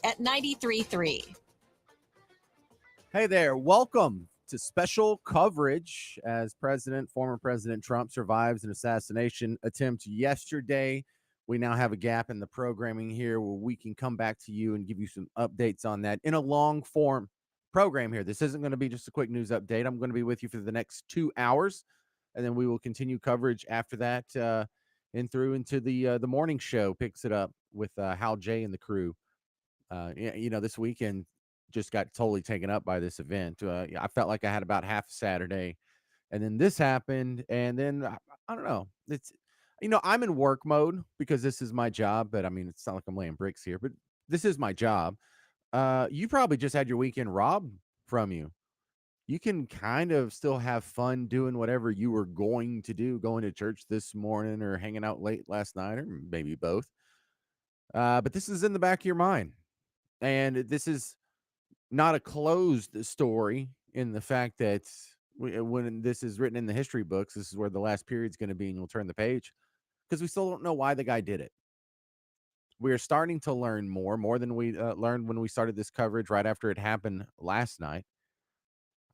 at 93.3. Hey there, welcome to special coverage as former President Trump survives an assassination attempt yesterday. We now have a gap in the programming here where we can come back to you and give you some updates on that in a long form program here. This isn't going to be just a quick news update. I'm going to be with you for the next 2 hours, and then we will continue coverage after that and through into the morning show. Picks it up with Hal J and the crew. This weekend just got totally taken up by this event. I felt like I had about half Saturday, and then this happened, and then I don't know. I'm in work mode because this is my job, but I mean, it's not like I'm laying bricks here, but this is my job. You probably just had your weekend robbed from you. You can kind of still have fun doing whatever you were going to do, going to church this morning or hanging out late last night, or maybe both. But this is in the back of your mind. And this is not a closed story in the fact that when this is written in the history books, this is where the last period's going to be, and you'll turn the page because we still don't know why the guy did it. We are starting to learn more than we learned when we started this coverage right after it happened last night.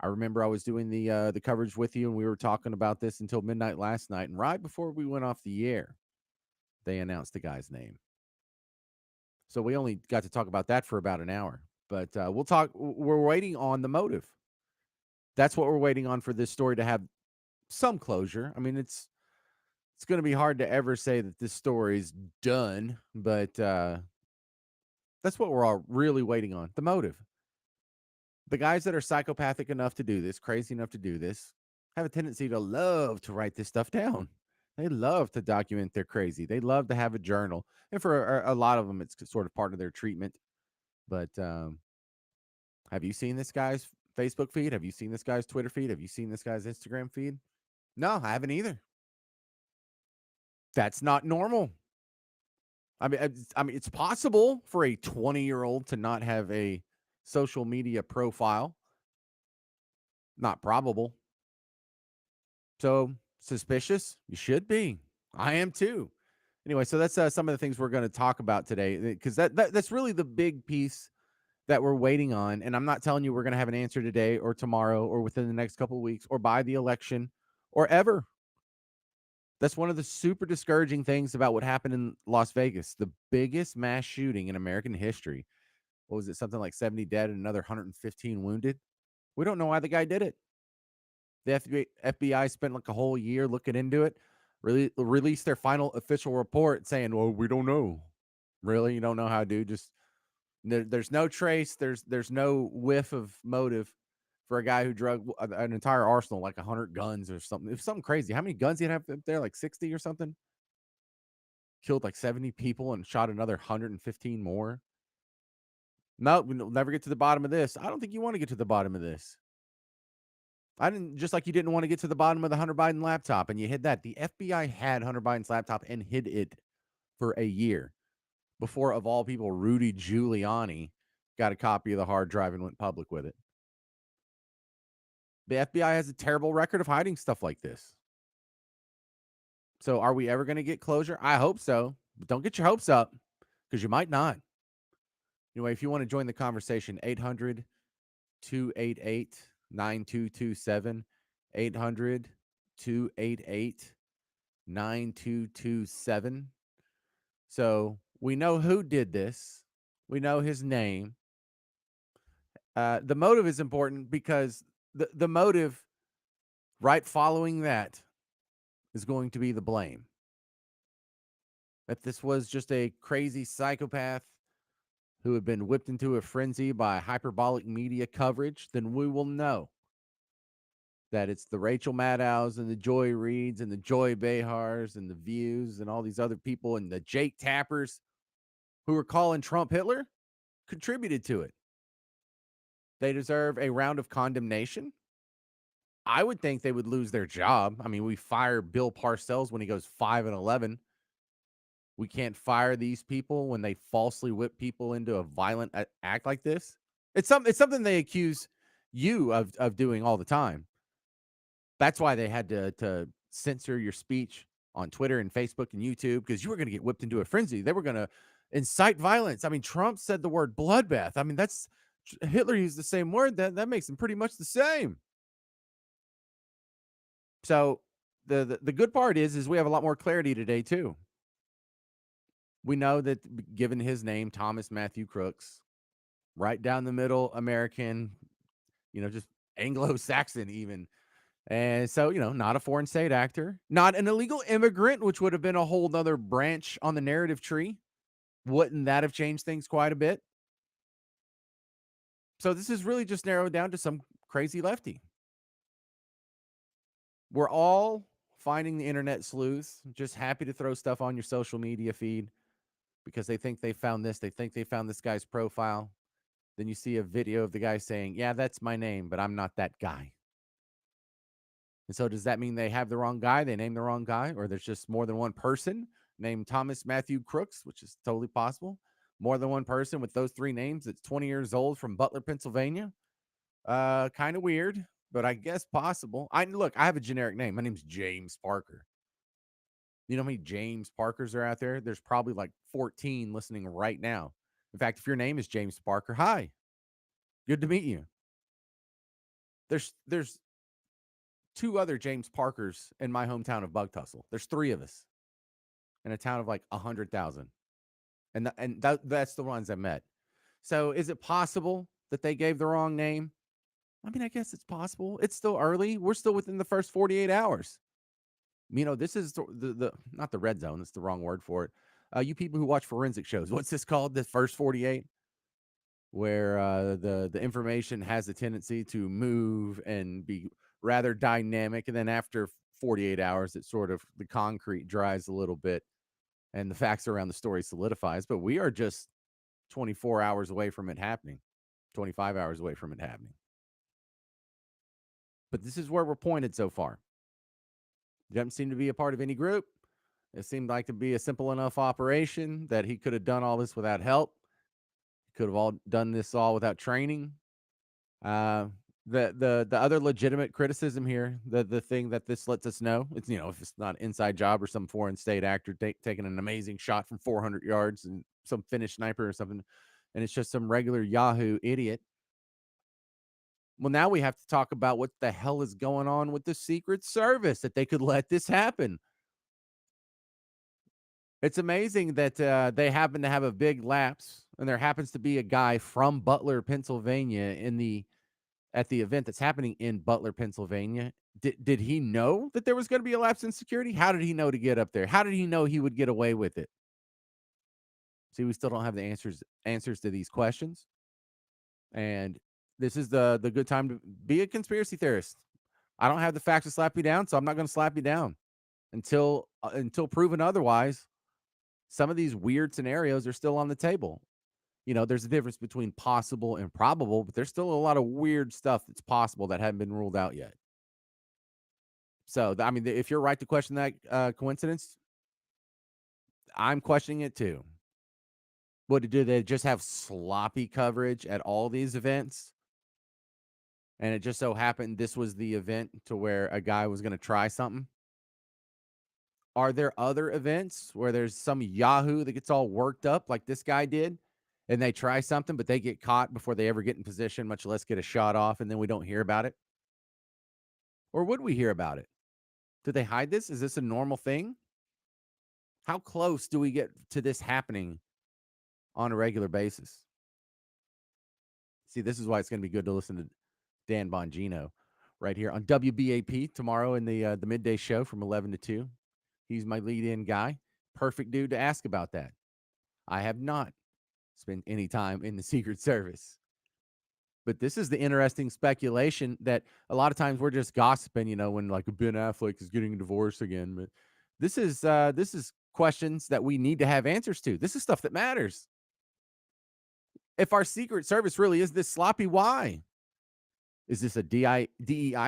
I remember I was doing the coverage with you, and we were talking about this until midnight last night. And right before we went off the air, they announced the guy's name. So we only got to talk about that for about an hour. But we'll talk. We're waiting on the motive. That's what we're waiting on for this story to have some closure. I mean, it's going to be hard to ever say that this story is done, but that's what we're all really waiting on, the motive. The guys that are psychopathic enough to do this, crazy enough to do this, have a tendency to love to write this stuff down. They love to document their crazy. They love to have a journal. And for a lot of them, it's sort of part of their treatment. But have you seen this guy's Facebook feed? Have you seen this guy's Twitter feed? Have you seen this guy's Instagram feed? No, I haven't either. That's not normal. It's possible for a 20-year-old to not have a social media profile. Not probable. So suspicious? You should be. I am too. Anyway, so that's some of the things we're going to talk about today because that's really the big piece that we're waiting on. And I'm not telling you we're going to have an answer today or tomorrow or within the next couple of weeks or by the election or ever. That's one of the super discouraging things about what happened in Las Vegas, the biggest mass shooting in American history. What was it? Something like 70 dead and another 115 wounded. We don't know why the guy did it. The FBI spent like a whole year looking into it, really released their final official report saying, well, we don't know. Really? You don't know how, dude? Just there's no trace. There's no whiff of motive for a guy who drug an entire arsenal, like 100 guns or something. It's something crazy. How many guns did he have up there? Like 60 or something? Killed like 70 people and shot another 115 more. No, we'll never get to the bottom of this. I don't think you want to get to the bottom of this. I didn't, just like you didn't want to get to the bottom of the Hunter Biden laptop and you hid that. The FBI had Hunter Biden's laptop and hid it for a year before, of all people, Rudy Giuliani got a copy of the hard drive and went public with it. The FBI has a terrible record of hiding stuff like this. So are we ever going to get closure? I hope so. But don't get your hopes up because you might not. Anyway, if you want to join the conversation, 800 288 9227. 800 288 9227. So we know who did this. We know his name. The motive is important because the motive right following that is going to be the blame. If this was just a crazy psychopath who had been whipped into a frenzy by hyperbolic media coverage, then we will know that it's the Rachel Maddows and the Joy Reids and the Joy Behars and the Views and all these other people and the Jake Tappers who are calling Trump Hitler contributed to it. They deserve a round of condemnation. I would think they would lose their job. I mean, we fire Bill Parcells when he goes 5-11. We can't fire these people when they falsely whip people into a violent act like this. It's something they accuse you of doing all the time. That's why they had to censor your speech on Twitter and Facebook and YouTube because you were going to get whipped into a frenzy. They were going to incite violence. I mean, Trump said the word bloodbath. I mean, that's Hitler used the same word. That makes them pretty much the same. So the good part is we have a lot more clarity today too. We know that given his name, Thomas Matthew Crooks, right down the middle, American, just Anglo-Saxon even. And so, not a foreign state actor, not an illegal immigrant, which would have been a whole nother branch on the narrative tree. Wouldn't that have changed things quite a bit? So this is really just narrowed down to some crazy lefty. We're all finding the internet sleuths, just happy to throw stuff on your social media feed because they think they found this. They think they found this guy's profile. Then you see a video of the guy saying, yeah, that's my name, but I'm not that guy. And so does that mean they have the wrong guy? They named the wrong guy? Or there's just more than one person named Thomas Matthew Crooks, which is totally possible. More than one person with those three names that's 20 years old from Butler, Pennsylvania. Kind of weird, but I guess possible. I have a generic name. My name's James Parker. You know how many James Parkers are out there? There's probably like 14 listening right now. In fact, if your name is James Parker, hi. Good to meet you. There's two other James Parkers in my hometown of Bug Tussle. There's three of us in a town of like 100,000. And that's the ones I met. So is it possible that they gave the wrong name? I mean, I guess it's possible. It's still early. We're still within the first 48 hours. This is the not the red zone. That's the wrong word for it. You people who watch forensic shows, what's this called? The first 48, where the information has a tendency to move and be rather dynamic, and then after 48 hours, it sort of the concrete dries a little bit, and the facts around the story solidifies. But we are just 24 hours away from it happening, 25 hours away from it happening. But this is where we're pointed so far. Doesn't seem to be a part of any group. It seemed like to be a simple enough operation that he could have done all this without help. He could have all done this all without training. The other legitimate criticism here, the thing that this lets us know, it's if it's not an inside job or some foreign state actor taking an amazing shot from 400 yards and some Finnish sniper or something, and it's just some regular Yahoo idiot. Well, now we have to talk about what the hell is going on with the Secret Service that they could let this happen. It's amazing that they happen to have a big lapse, and there happens to be a guy from Butler, Pennsylvania, at the event that's happening in Butler, Pennsylvania. Did he know that there was going to be a lapse in security? How did he know to get up there? How did he know he would get away with it? See, we still don't have the answers to these questions, and this is the good time to be a conspiracy theorist. I don't have the facts to slap you down, so I'm not going to slap you down until proven otherwise. Some of these weird scenarios are still on the table. There's a difference between possible and probable, but there's still a lot of weird stuff that's possible that haven't been ruled out yet. So, I mean, if you're right to question that coincidence, I'm questioning it too. What do they just have sloppy coverage at all these events? And it just so happened this was the event to where a guy was going to try something. Are there other events where there's some Yahoo that gets all worked up like this guy did, and they try something, but they get caught before they ever get in position, much less get a shot off, and then we don't hear about it? Or would we hear about it? Did they hide this? Is this a normal thing? How close do we get to this happening on a regular basis? See, this is why it's going to be good to listen to Dan Bongino right here on WBAP tomorrow in the midday show from 11 to 2. He's my lead-in guy. Perfect dude to ask about that. I have not spent any time in the Secret Service. But this is the interesting speculation that a lot of times we're just gossiping, when like Ben Affleck is getting a divorce again. But this is questions that we need to have answers to. This is stuff that matters. If our Secret Service really is this sloppy, why? Is this a DEI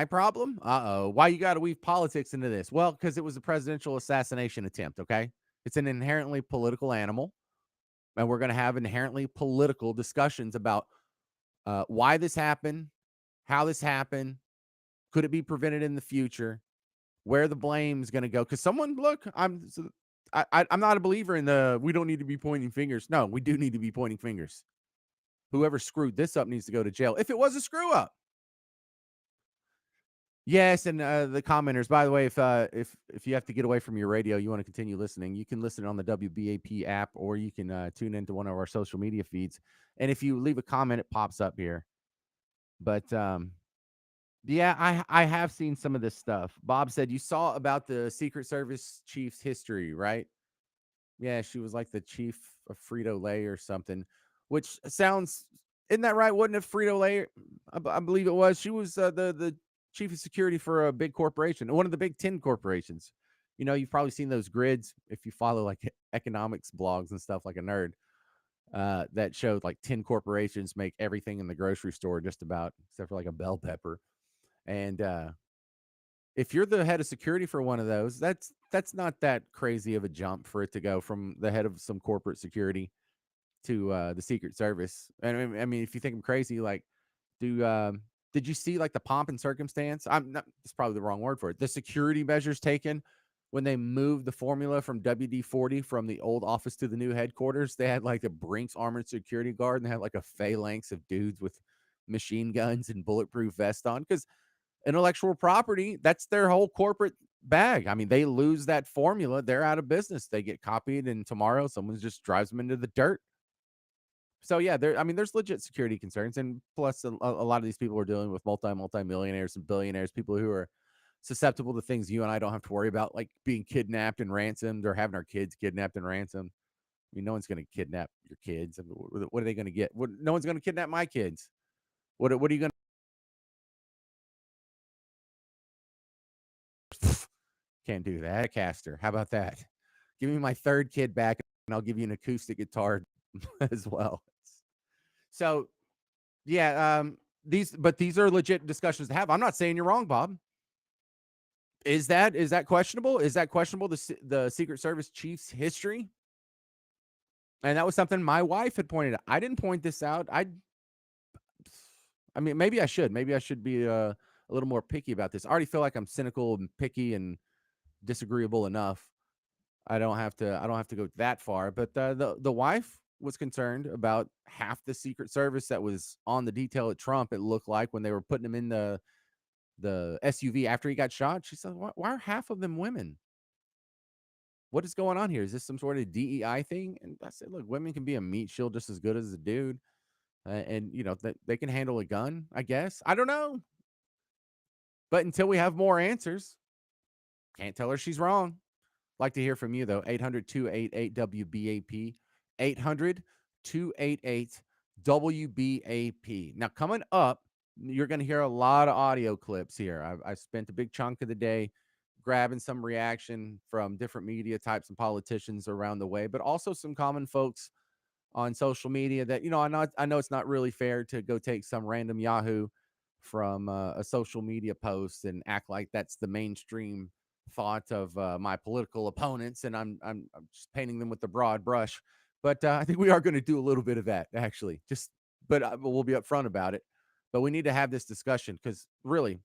problem? Uh-oh. Why you got to weave politics into this? Well, because it was a presidential assassination attempt, okay? It's an inherently political animal, and we're going to have inherently political discussions about why this happened, how this happened, could it be prevented in the future, where the blame is going to go. Because I'm not a believer in the we don't need to be pointing fingers. No, we do need to be pointing fingers. Whoever screwed this up needs to go to jail if it was a screw up. Yes, and the commenters. By the way, if you have to get away from your radio, you want to continue listening, you can listen on the WBAP app, or you can tune into one of our social media feeds. And if you leave a comment, it pops up here. But yeah, I have seen some of this stuff. Bob said you saw about the Secret Service chief's history, right? Yeah, she was like the chief of Frito-Lay or something, which sounds, isn't that right? Wasn't it Frito-Lay? I believe it was. She was the chief of security for a big corporation, one of the big 10 corporations. You know, you've probably seen those grids if you follow like economics blogs and stuff like a nerd, that showed like 10 corporations make everything in the grocery store just about, except for like a bell pepper. And if you're the head of security for one of those, that's not that crazy of a jump for it to go from the head of some corporate security to the Secret Service. And I mean, if you think I'm crazy, like, do did you see like the pomp and circumstance? I'm not. It's probably the wrong word for it. The security measures taken when they moved the formula from WD-40 from the old office to the new headquarters. They had like a Brinks armored security guard, and they had like a phalanx of dudes with machine guns and bulletproof vests on, because intellectual property, that's their whole corporate bag. I mean, they lose that formula, they're out of business. They get copied, and tomorrow someone just drives them into the dirt. So yeah, there's legit security concerns, and plus a lot of these people are dealing with multi-millionaires and billionaires, people who are susceptible to things you and I don't have to worry about, like being kidnapped and ransomed, or having our kids kidnapped and ransomed. I mean, no one's going to kidnap your kids. I mean, what are they going to get? No one's going to kidnap my kids. What are you going to? Can't do that, Caster. How about that? Give me my third kid back, and I'll give you an acoustic guitar as well. So, yeah, these are legit discussions to have. I'm not saying you're wrong, Bob. Is that questionable? Is that questionable? The Secret Service chief's history, and that was something my wife had pointed out. I didn't point this out. I mean, maybe I should. Maybe I should be a little more picky about this. I already feel like I'm cynical and picky and disagreeable enough. I don't have to go that far. But the wife was concerned about half the Secret Service that was on the detail at Trump. It looked like when they were putting him in the SUV after he got shot. She said, "Why are half of them women? What is going on here? Is this some sort of DEI thing?" And I said, "Look, women can be a meat shield just as good as a dude, and you know that they can handle a gun. I guess I don't know, but until we have more answers, can't tell her she's wrong." Like to hear from you, though. 800-288-WBAP. 800-288-WBAP. Now, coming up, you're going to hear a lot of audio clips here. I spent a big chunk of the day grabbing some reaction from different media types and politicians around the way, but also some common folks on social media that, you know, I know it's not really fair to go take some random Yahoo from a social media post and act like that's the mainstream thought of my political opponents, and I'm just painting them with the broad brush. But I think we are going to do a little bit of that, actually. But we'll be upfront about it. But we need to have this discussion, because really,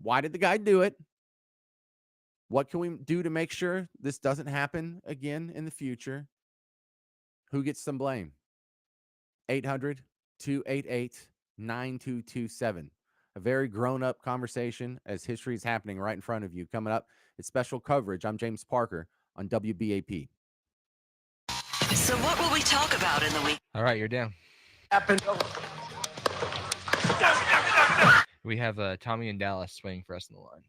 why did the guy do it? What can we do to make sure this doesn't happen again in the future? Who gets some blame? 800-288-9227. A very grown-up conversation as history is happening right in front of you. Coming up, it's special coverage. I'm James Parker on WBAP. So what will we talk about in the week? All right, you're down. We have Tommy in Dallas waiting for us in the line.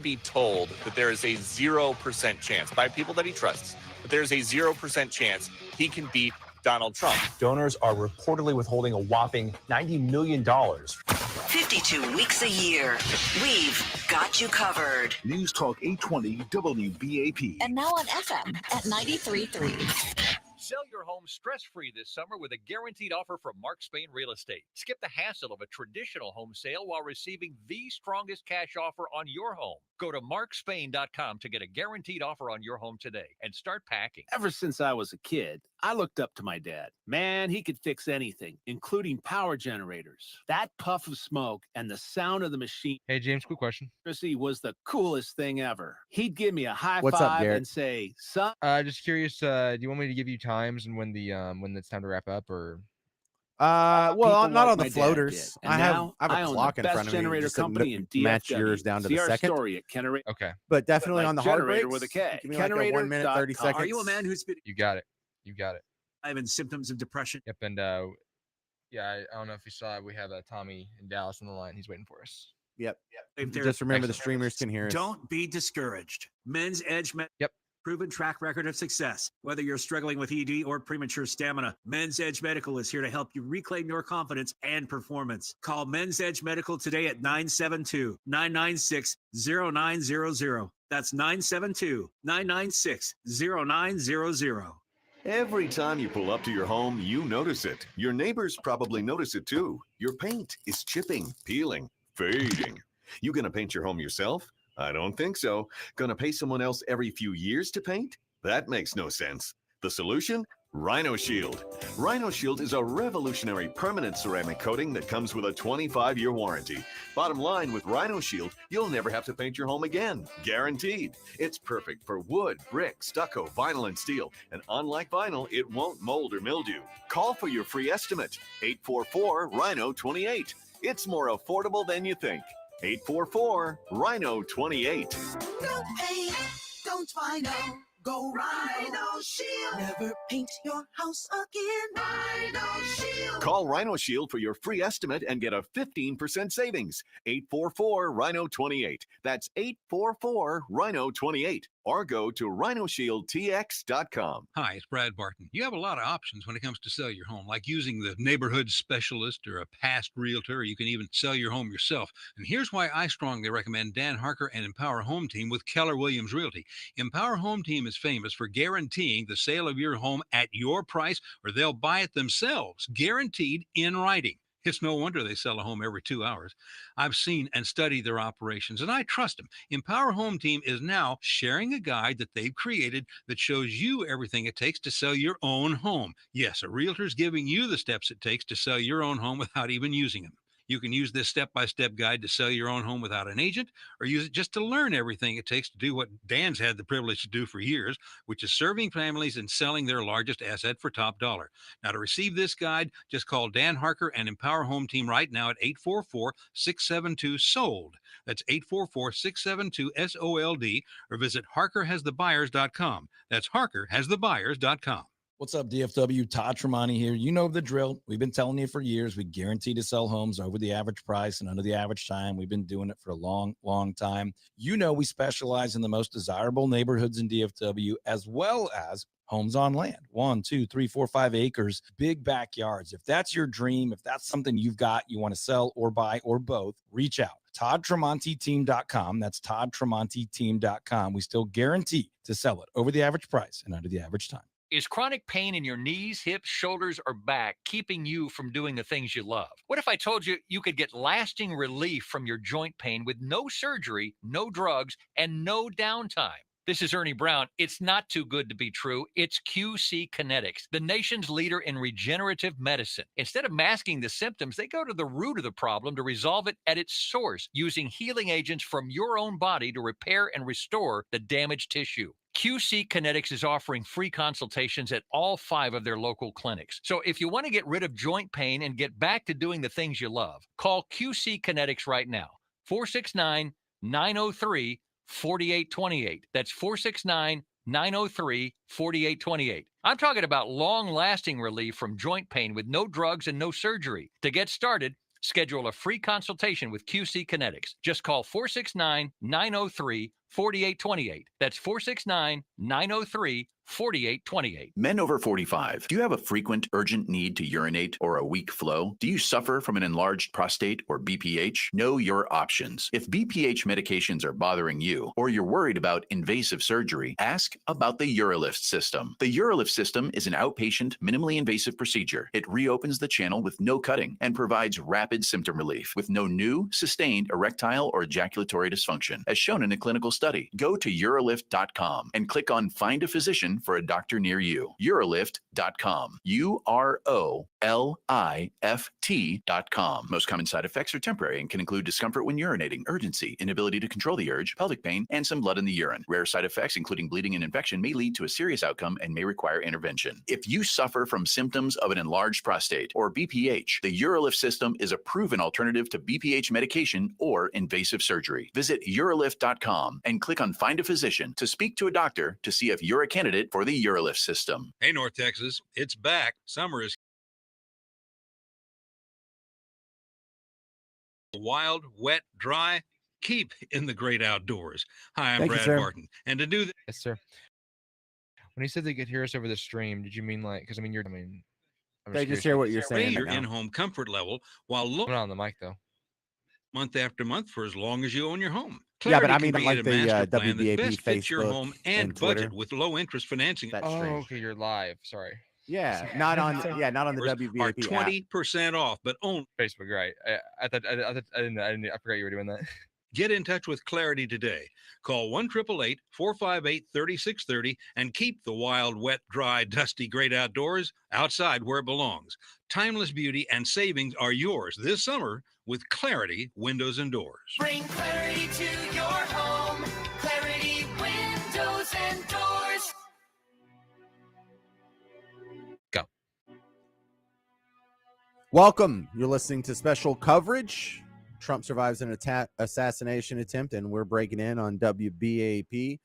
Be told that there is a 0% chance by people that he trusts, that there's a 0% chance he can beat Donald Trump. Donors are reportedly withholding a whopping $90 million. 52 weeks a year. We've got you covered. News Talk 820 WBAP. And now on FM at 93.3. Sell your home stress-free this summer with a guaranteed offer from Mark Spain Real Estate. Skip the hassle of a traditional home sale while receiving the strongest cash offer on your home. Go to markspain.com to get a guaranteed offer on your home today and start packing. Ever since I was a kid, I looked up to my dad. Man, he could fix anything, including power generators. That puff of smoke and the sound of the machine Hey, James, quick question. was the coolest thing ever. He'd give me a high What's up, five Garrett? and say, son. Just curious, do you want me to give you times and when it's time to wrap up, or? Well, People not like on my the did. floaters. And I have now a I own clock the in best front of me. generator Just to company in match DFW. yours down to See the our second. story at Kenner. Okay, But definitely Like on the hard generator breaks. with a K. Give me like a 1 minute 30 Generator.com. seconds. Are you a man who's been you got it. You got it. having symptoms of depression? Yep, and yeah, I don't know if you saw it. We have Tommy in Dallas on the line. He's waiting for us. Yep. If there- Just remember the Excellent. streamers can hear us. Don't be discouraged. Men's Edge Yep. proven track record of success. Whether you're struggling with ED or premature stamina, Men's Edge Medical is here to help you reclaim your confidence and performance. Call Men's Edge Medical today at 972-996-0900. That's 972-996-0900. Every time you pull up to your home, you notice it. Your neighbors probably notice it too. Your paint is chipping, peeling, fading. You gonna paint your home yourself? I don't think so. Gonna pay someone else every few years to paint? That makes no sense. The solution? Rhino Shield. Rhino Shield is a revolutionary permanent ceramic coating that comes with a 25-year warranty. Bottom line, with Rhino Shield, you'll never have to paint your home again. Guaranteed. It's perfect for wood, brick, stucco, vinyl, and steel. And unlike vinyl, it won't mold or mildew. Call for your free estimate. 844-RHINO-28. It's more affordable than you think. 844-RHINO-28. Don't paint, don't vinyl. Go Rhino Shield. Never paint your house again. Rhino Shield. Call Rhino Shield for your free estimate and get a 15% savings. 844-RHINO-28. That's 844-RHINO-28. Or go to rhinoshieldtx.com. Hi, it's Brad Barton. You have a lot of options when it comes to sell your home, like using the neighborhood specialist or a past realtor. You can even sell your home yourself. And here's why I strongly recommend Dan Harker and Empower Home Team with Keller Williams Realty. Empower Home Team is famous for guaranteeing the sale of your home at your price, or they'll buy it themselves, guaranteed in writing. It's no wonder they sell a home every 2 hours. I've seen and studied their operations, and I trust them. Empower Home Team is now sharing a guide that they've created that shows you everything it takes to sell your own home. Yes, a realtor's giving you the steps it takes to sell your own home without even using them. You can use this step-by-step guide to sell your own home without an agent, or use it just to learn everything it takes to do what Dan's had the privilege to do for years, which is serving families and selling their largest asset for top dollar. Now, to receive this guide, just call Dan Harker and Empower Home Team right now at 844-672-SOLD. That's 844-672-SOLD, or visit harkerhasthebuyers.com. That's harkerhasthebuyers.com. What's up, DFW? Todd Tremonti here. You know the drill. We've been telling you for years, we guarantee to sell homes over the average price and under the average time. We've been doing it for a long, long time. You know we specialize in the most desirable neighborhoods in DFW, as well as homes on land. 1, 2, 3, 4, 5 acres, big backyards. If that's your dream, if that's something you've got, you want to sell or buy or both, reach out. ToddTremontiTeam.com. That's ToddTremontiTeam.com. We still guarantee to sell it over the average price and under the average time. Is chronic pain in your knees, hips, shoulders, or back keeping you from doing the things you love? What if I told you you could get lasting relief from your joint pain with no surgery, no drugs, and no downtime? This is Ernie Brown. It's not too good to be true. It's QC Kinetics, the nation's leader in regenerative medicine. Instead of masking the symptoms, they go to the root of the problem to resolve it at its source, using healing agents from your own body to repair and restore the damaged tissue. QC Kinetics is offering free consultations at all 5 of their local clinics. So if you want to get rid of joint pain and get back to doing the things you love, call QC Kinetics right now. 469-903-4828. That's 469-903-4828. I'm talking about long-lasting relief from joint pain with no drugs and no surgery. To get started, schedule a free consultation with QC Kinetics. Just call 469-903-4828. That's 469-903-4828. Men over 45, do you have a frequent, urgent need to urinate or a weak flow? Do you suffer from an enlarged prostate or BPH? Know your options. If BPH medications are bothering you, or you're worried about invasive surgery, ask about the UroLift system. The UroLift system is an outpatient, minimally invasive procedure. It reopens the channel with no cutting and provides rapid symptom relief with no new, sustained erectile or ejaculatory dysfunction, as shown in a clinical study. Go to Urolift.com and click on Find a Physician for a doctor near you. Urolift.com. UROLIFT.com. Most common side effects are temporary and can include discomfort when urinating, urgency, inability to control the urge, pelvic pain, and some blood in the urine. Rare side effects, including bleeding and infection, may lead to a serious outcome and may require intervention. If you suffer from symptoms of an enlarged prostate or BPH, the Urolift system is a proven alternative to BPH medication or invasive surgery. Visit Urolift.com and click on Find a Physician to speak to a doctor to see if you're a candidate for the Urolift system. Hey, North Texas, it's back. Summer is wild, wet, dry. Keep in the great outdoors. Hi, I'm Thank you, Brad sir. Barton. And to do that, Yes, sir. When he said they could hear us over the stream, did you mean like? Because I'm They just curious hear if what you- you're saying raise right your now. in-home comfort level while I'm looking not on the mic though. month after month for as long as you own your home. Yeah, but Clarity I can mean, create like a the master plan that WBAP, best fits your Facebook, home and and Twitter. budget with low interest financing. That's Oh, strange. okay, you're live. Sorry. Yeah, not on the Are WBAP app. 20% off, but only Facebook, right? I thought I forgot you were doing that. get in touch with Clarity today. Call 1-888-458-3630 and keep the wild, wet, dry, dusty, great outdoors outside where it belongs. Timeless beauty and savings are yours this summer with Clarity Windows and Doors. Bring clarity to your home. Clarity Windows and Doors. Go. Welcome. You're listening to special coverage. Trump survives an assassination attempt, and we're breaking in on WBAP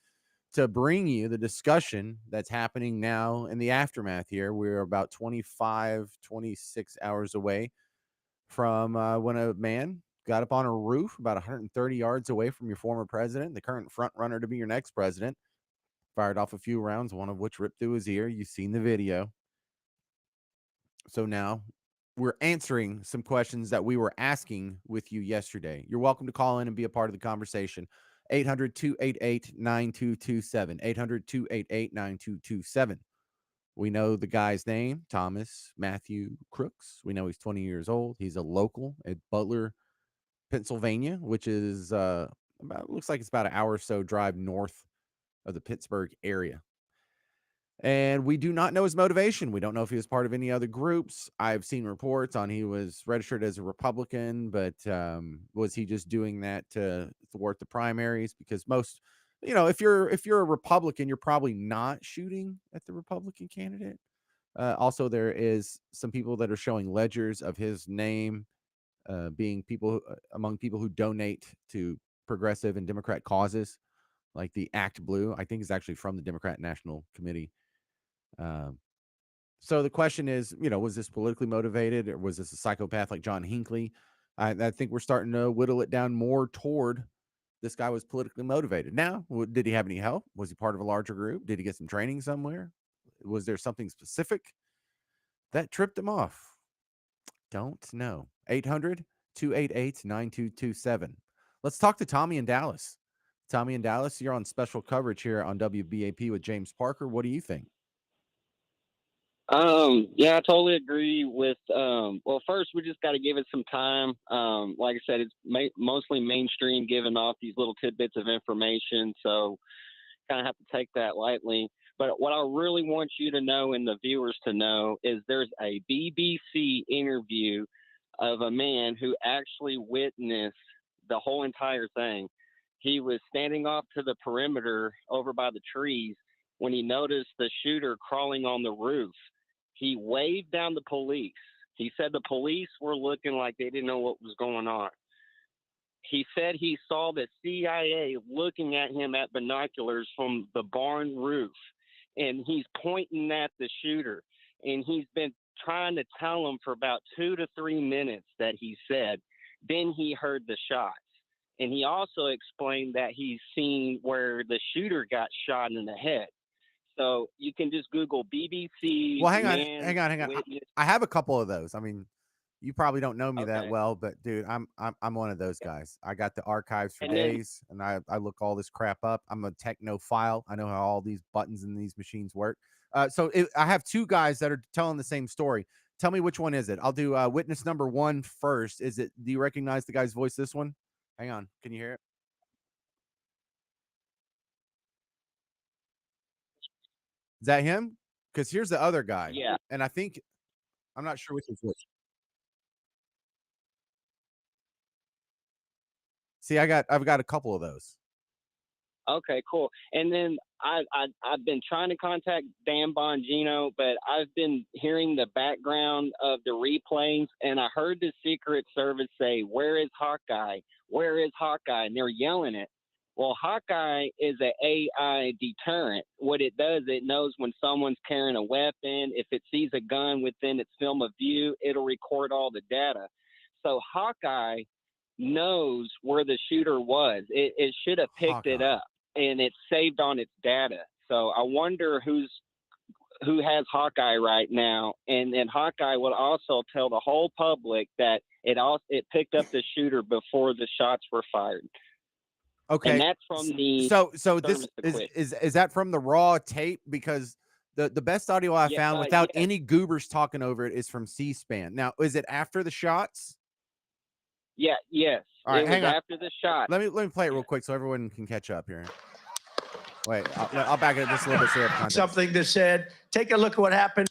to bring you the discussion that's happening now in the aftermath here. We're about 26 hours away from when a man got up on a roof about 130 yards away from your former president, the current front runner to be your next president, fired off a few rounds, one of which ripped through his ear. You've seen the video. So now we're answering some questions that we were asking with you yesterday. You're welcome to call in and be a part of the conversation. 800-288-9227. 800-288-9227. We know the guy's name, Thomas Matthew Crooks. We know he's 20 years old. He's a local at Butler, Pennsylvania, which is looks like it's about an hour or so drive north of the Pittsburgh area. And we do not know his motivation. We don't know if he was part of any other groups. I've seen reports on he was registered as a Republican, but was he just doing that to thwart the primaries? Because most, if you're a Republican, you're probably not shooting at the Republican candidate. Also, there is some people that are showing ledgers of his name being among people who donate to progressive and Democrat causes, like the Act Blue. I think is actually from the Democrat National Committee. So the question is, was this politically motivated, or was this a psychopath like John Hinckley? I think we're starting to whittle it down more toward this guy was politically motivated. Now, did he have any help? Was he part of a larger group? Did he get some training somewhere? Was there something specific that tripped him off? Don't know. 800-288-9227. Let's talk to Tommy in Dallas. Tommy in Dallas, you're on special coverage here on WBAP with James Parker. What do you think? Yeah, I totally agree with, well, first we just got to give it some time. Like I said, it's mostly mainstream giving off these little tidbits of information. So kind of have to take that lightly. But what I really want you to know and the viewers to know is there's a BBC interview of a man who actually witnessed the whole entire thing. He was standing off to the perimeter over by the trees when he noticed the shooter crawling on the roof. He waved down the police. He said the police were looking like they didn't know what was going on. He said he saw the CIA looking at him at binoculars from the barn roof, and he's pointing at the shooter. And he's been trying to tell him for about 2 to 3 minutes that he said. Then he heard the shots. And he also explained that he's seen where the shooter got shot in the head. So you can just Google BBC. Well, hang on. I have a couple of those. I mean, you probably don't know me that Okay. well, but dude, I'm one of those guys. I got the archives for And then- days, and I look all this crap up. I'm a technophile. I know how all these buttons in these machines work. I have two guys that are telling the same story. Tell me which one is it. I'll do witness number 1 first. Do you recognize the guy's voice? This one? Hang on. Can you hear it? Is that him? Because here's the other guy. Yeah. And I think I'm not sure which is which. See, I've got a couple of those. Okay, cool. And then I've been trying to contact Dan Bongino, but I've been hearing the background of the replays, and I heard the Secret Service say, "Where is Hawkeye? Where is Hawkeye?" And they're yelling it. Well, Hawkeye is an AI deterrent. What it does, it knows when someone's carrying a weapon. If it sees a gun within its field of view, it'll record all the data. So Hawkeye knows where the shooter was. It should have picked it up, and it's saved on its data. So I wonder who has Hawkeye right now, and Hawkeye will also tell the whole public that it picked up the shooter before the shots were fired. Okay. And that's from the so this is that from the raw tape? Because the best audio I found without any goobers talking over it is from C-SPAN. Now, is it after the shots? Yeah, yes. All right, it hang was on. after the shot. Let me play it real quick so everyone can catch up here. Wait, I'll back it up just a little bit so you have context. Something that said, take a look at what happened.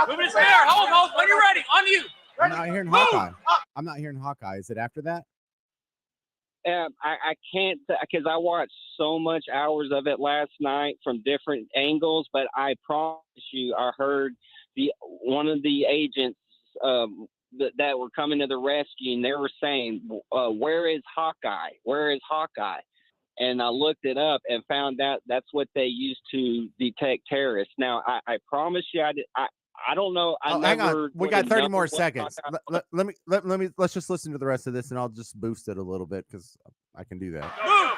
Moving his hair. Hold. When you're ready. On you. I'm not hearing Hawkeye. I'm not hearing Hawkeye. Is it after that? I can't, because I watched so much hours of it last night from different angles, but I promise you, I heard one of the agents that were coming to the rescue, and they were saying, "Where is Hawkeye? Where is Hawkeye?" And I looked it up and found out that's what they use to detect terrorists. Now, I promise you, I don't know. Hang on. We got 30 more seconds. Let's just listen to the rest of this, and I'll just boost it a little bit because I can do that. Go.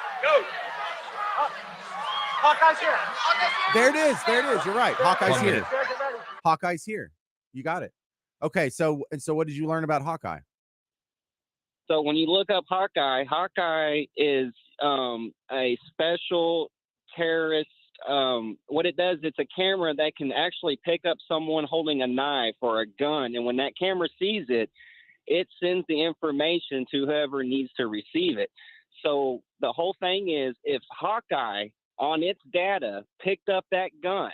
Hawkeye's here. There it is. There it is. You're right. Hawkeye's here. Hawkeye's here. You got it. Okay. So what did you learn about Hawkeye? So when you look up Hawkeye is a special terrorist. What it does, it's a camera that can actually pick up someone holding a knife or a gun. And when that camera sees it, it sends the information to whoever needs to receive it. So the whole thing is, if Hawkeye on its data picked up that gun,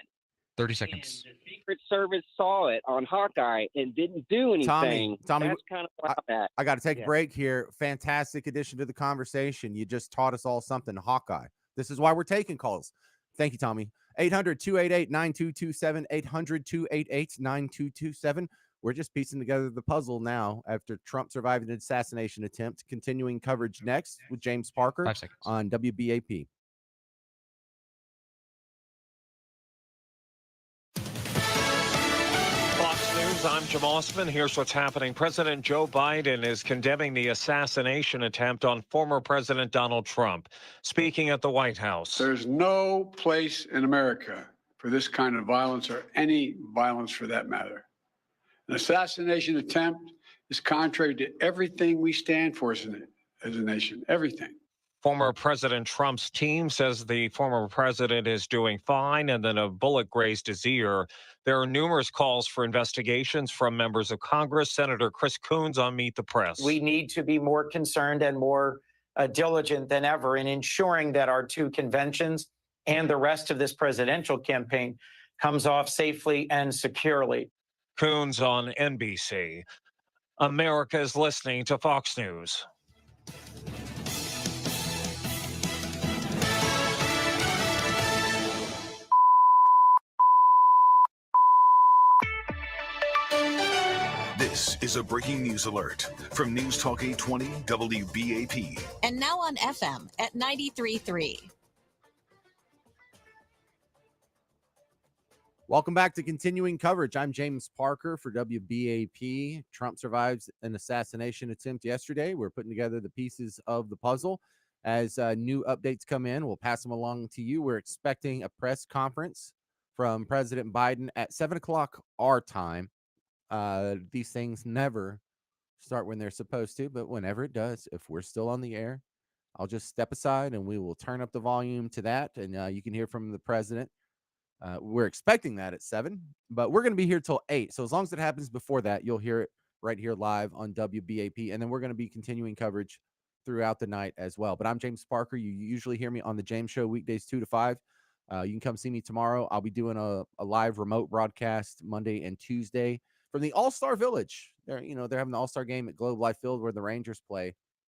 30 seconds. The Secret Service saw it on Hawkeye and didn't do anything. Tommy, that's kind of where I'm at. I got to take a break here. Fantastic addition to the conversation. You just taught us all something. Hawkeye. This is why we're taking calls. Thank you, Tommy. 800-288-9227, 800-288-9227. We're just piecing together the puzzle now after Trump survived an assassination attempt. Continuing coverage next with James Parker 5 seconds. on WBAP. Fox News, I'm Jim Osman. Here's what's happening. President Joe Biden is condemning the assassination attempt on former President Donald Trump. Speaking at the White House. There's no place in America for this kind of violence or any violence for that matter. An assassination attempt is contrary to everything we stand for as a nation, everything. Former President Trump's team says the former president is doing fine and then a bullet grazed his ear. There are numerous calls for investigations from members of Congress. Senator Chris Coons on Meet the Press. We need to be more concerned and more diligent than ever in ensuring that our two conventions and the rest of this presidential campaign comes off safely and securely. Coons on NBC. America is listening to Fox News. This is a breaking news alert from News Talk 820 WBAP. And now on FM at 93.3. Welcome back to continuing coverage. I'm James Parker for WBAP. Trump survives an assassination attempt yesterday. We're putting together the pieces of the puzzle. As new updates come in, we'll pass them along to you. We're expecting a press conference from President Biden at 7 o'clock our time. These things never start when they're supposed to, but whenever it does, if we're still on the air, I'll just step aside and we will turn up the volume to that, and you can hear from the president. We're expecting that at 7, but we're going to be here till 8. So as long as it happens before that, you'll hear it right here live on WBAP, and then we're going to be continuing coverage throughout the night as well. But I'm James Parker. You usually hear me on the James Show weekdays 2 to 5. You can come see me tomorrow. I'll be doing a live remote broadcast Monday and Tuesday from the All-Star Village. They're having the All-Star game at Globe Life Field where the Rangers play,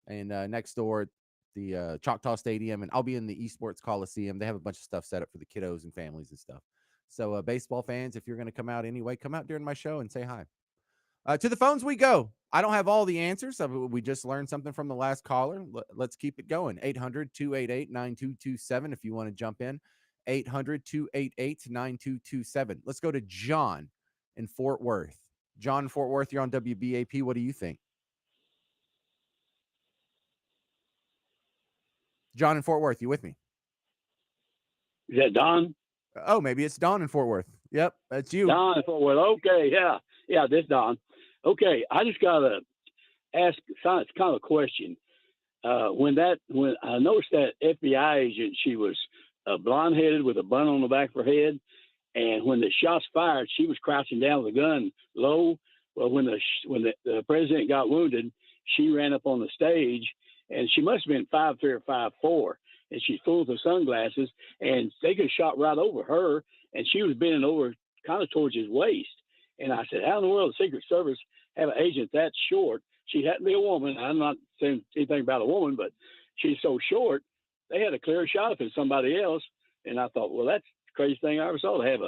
and next door the Choctaw Stadium, and I'll be in the Esports Coliseum. They have a bunch of stuff set up for the kiddos and families and stuff. So baseball fans, if you're going to come out anyway, come out during my show and say hi. To the phones we go. I don't have all the answers. We just learned something from the last caller. Let's keep it going. 800-288-9227 if you want to jump in. 800-288-9227. Let's go to John in Fort Worth. John in Fort Worth, you're on WBAP. What do you think? John in Fort Worth, you with me? Is that Don? Oh, maybe it's Don in Fort Worth. Yep, that's you. Don in Fort Worth. Okay, yeah, this Don. Okay, I just gotta ask. It's kind of a question. When I noticed that FBI agent, she was blonde-headed with a bun on the back of her head, and when the shots fired, she was crouching down with a gun low. Well, when the president got wounded, she ran up on the stage, and she must have been 5'3" or 5'4", and she's full of sunglasses, and they could have shot right over her, and she was bending over kind of towards his waist. And I said, how in the world does the Secret Service have an agent that short? She had to be a woman. I'm not saying anything about a woman, but she's so short, they had a clear shot if it's somebody else. And I thought, well, that's the craziest thing I ever saw, to have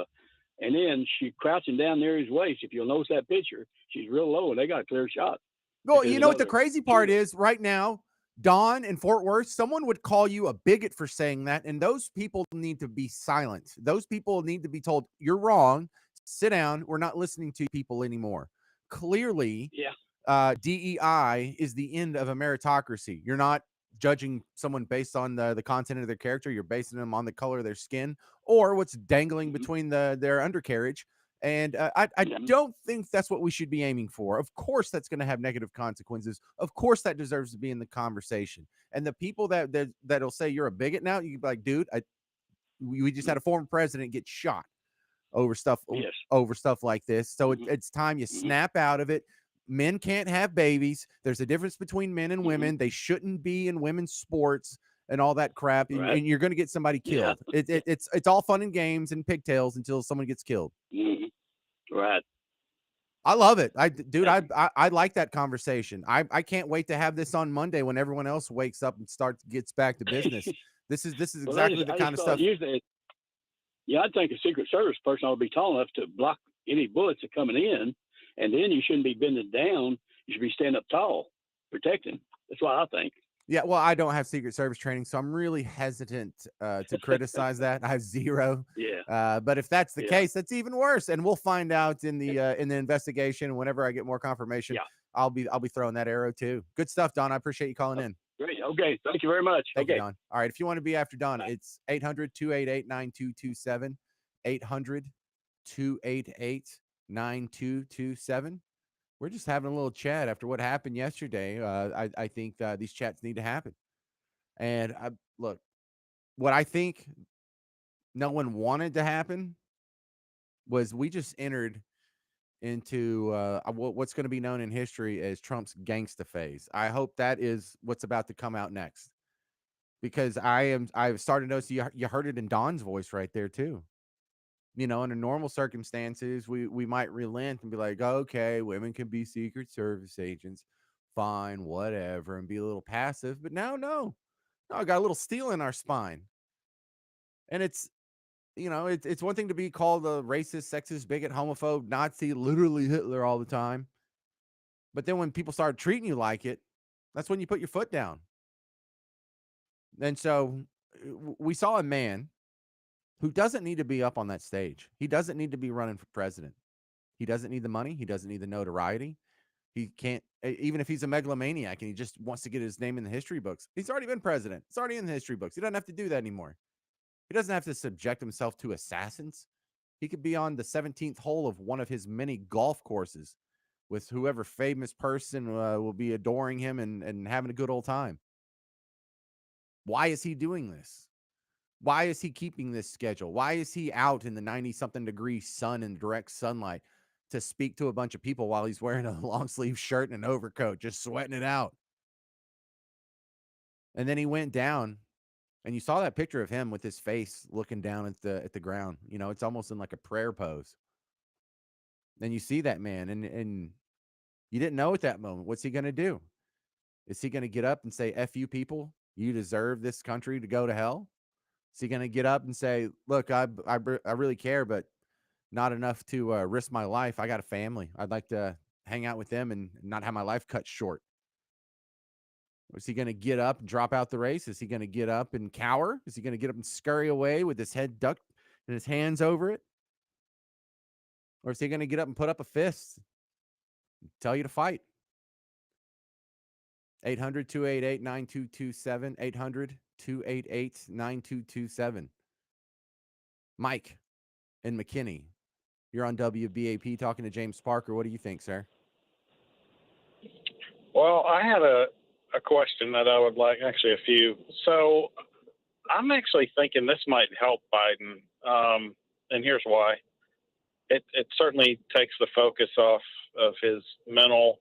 and then she crouching down near his waist. If you'll notice that picture, she's real low, and they got a clear shot. Well, you know what the crazy part is right now, Don in Fort Worth, someone would call you a bigot for saying that, and those people need to be silent. Those people need to be told, you're wrong, sit down, we're not listening to people anymore. Clearly, DEI is the end of a meritocracy. You're not judging someone based on the content of their character. You're basing them on the color of their skin or what's dangling between their undercarriage. And I don't think that's what we should be aiming for. Of course, that's going to have negative consequences. Of course, that deserves to be in the conversation. And the people that'll say you're a bigot now, you can be like, dude, we just had a former president get shot over stuff like this. So it's time you snap out of it. Men can't have babies. There's a difference between men and women. They shouldn't be in women's sports and all that crap. And you're going to get somebody killed. It's all fun and games and pigtails until someone gets killed. Right. I love it. I like that conversation. I can't wait to have this on Monday when everyone else wakes up and gets back to business. This is exactly the kind of stuff. Yeah, I think a Secret Service person ought to be tall enough to block any bullets that are coming in, and then you shouldn't be bending down. You should be standing up tall, protecting. That's what I think. Yeah, well, I don't have Secret Service training, so I'm really hesitant to criticize that. I have zero. Yeah. But if that's the case, that's even worse. And we'll find out in the investigation. Whenever I get more confirmation, I'll be throwing that arrow too. Good stuff, Don. I appreciate you calling in. Great. Okay. Thank you very much. Thank you, Don. All right. If you want to be after Don, it's 800-288-9227. 800-288-9227. We're just having a little chat after what happened yesterday. I think these chats need to happen. And look, what I think no one wanted to happen was we just entered into what's going to be known in history as Trump's gangsta phase. I hope that is what's about to come out next, because I've started to notice you heard it in Don's voice right there too. You know, under normal circumstances, we might relent and be like, okay, women can be Secret Service agents, fine, whatever, and be a little passive. But now, no, I got a little steel in our spine. And it's one thing to be called a racist, sexist, bigot, homophobe, Nazi, literally Hitler all the time. But then when people start treating you like it, that's when you put your foot down. And so we saw a man who doesn't need to be up on that stage. He doesn't need to be running for president. He doesn't need the money. He doesn't need the notoriety. He can't, even if he's a megalomaniac and he just wants to get his name in the history books. He's already been president. It's already in the history books. He doesn't have to do that anymore. He doesn't have to subject himself to assassins. He could be on the 17th hole of one of his many golf courses with whoever famous person will be adoring him and having a good old time. Why is he doing this? Why is he keeping this schedule? Why is he out in the 90-something degree sun and direct sunlight to speak to a bunch of people while he's wearing a long sleeve shirt and an overcoat, just sweating it out? And then he went down, and you saw that picture of him with his face looking down at the ground. You know, it's almost in like a prayer pose. Then you see that man, and you didn't know at that moment, what's he going to do? Is he going to get up and say, F you people, you deserve this country to go to hell? Is he going to get up and say, look, I really care, but not enough to risk my life. I got a family. I'd like to hang out with them and not have my life cut short. Or is he going to get up and drop out the race? Is he going to get up and cower? Is he going to get up and scurry away with his head ducked and his hands over it? Or is he going to get up and put up a fist and tell you to fight? 800-288-9227. 800-288-9227. Mike in McKinney, you're on WBAP talking to James Parker. What do you think, sir? Well, I had a question that I would like, actually a few. So I'm actually thinking this might help Biden, and here's why. It certainly takes the focus off of his mental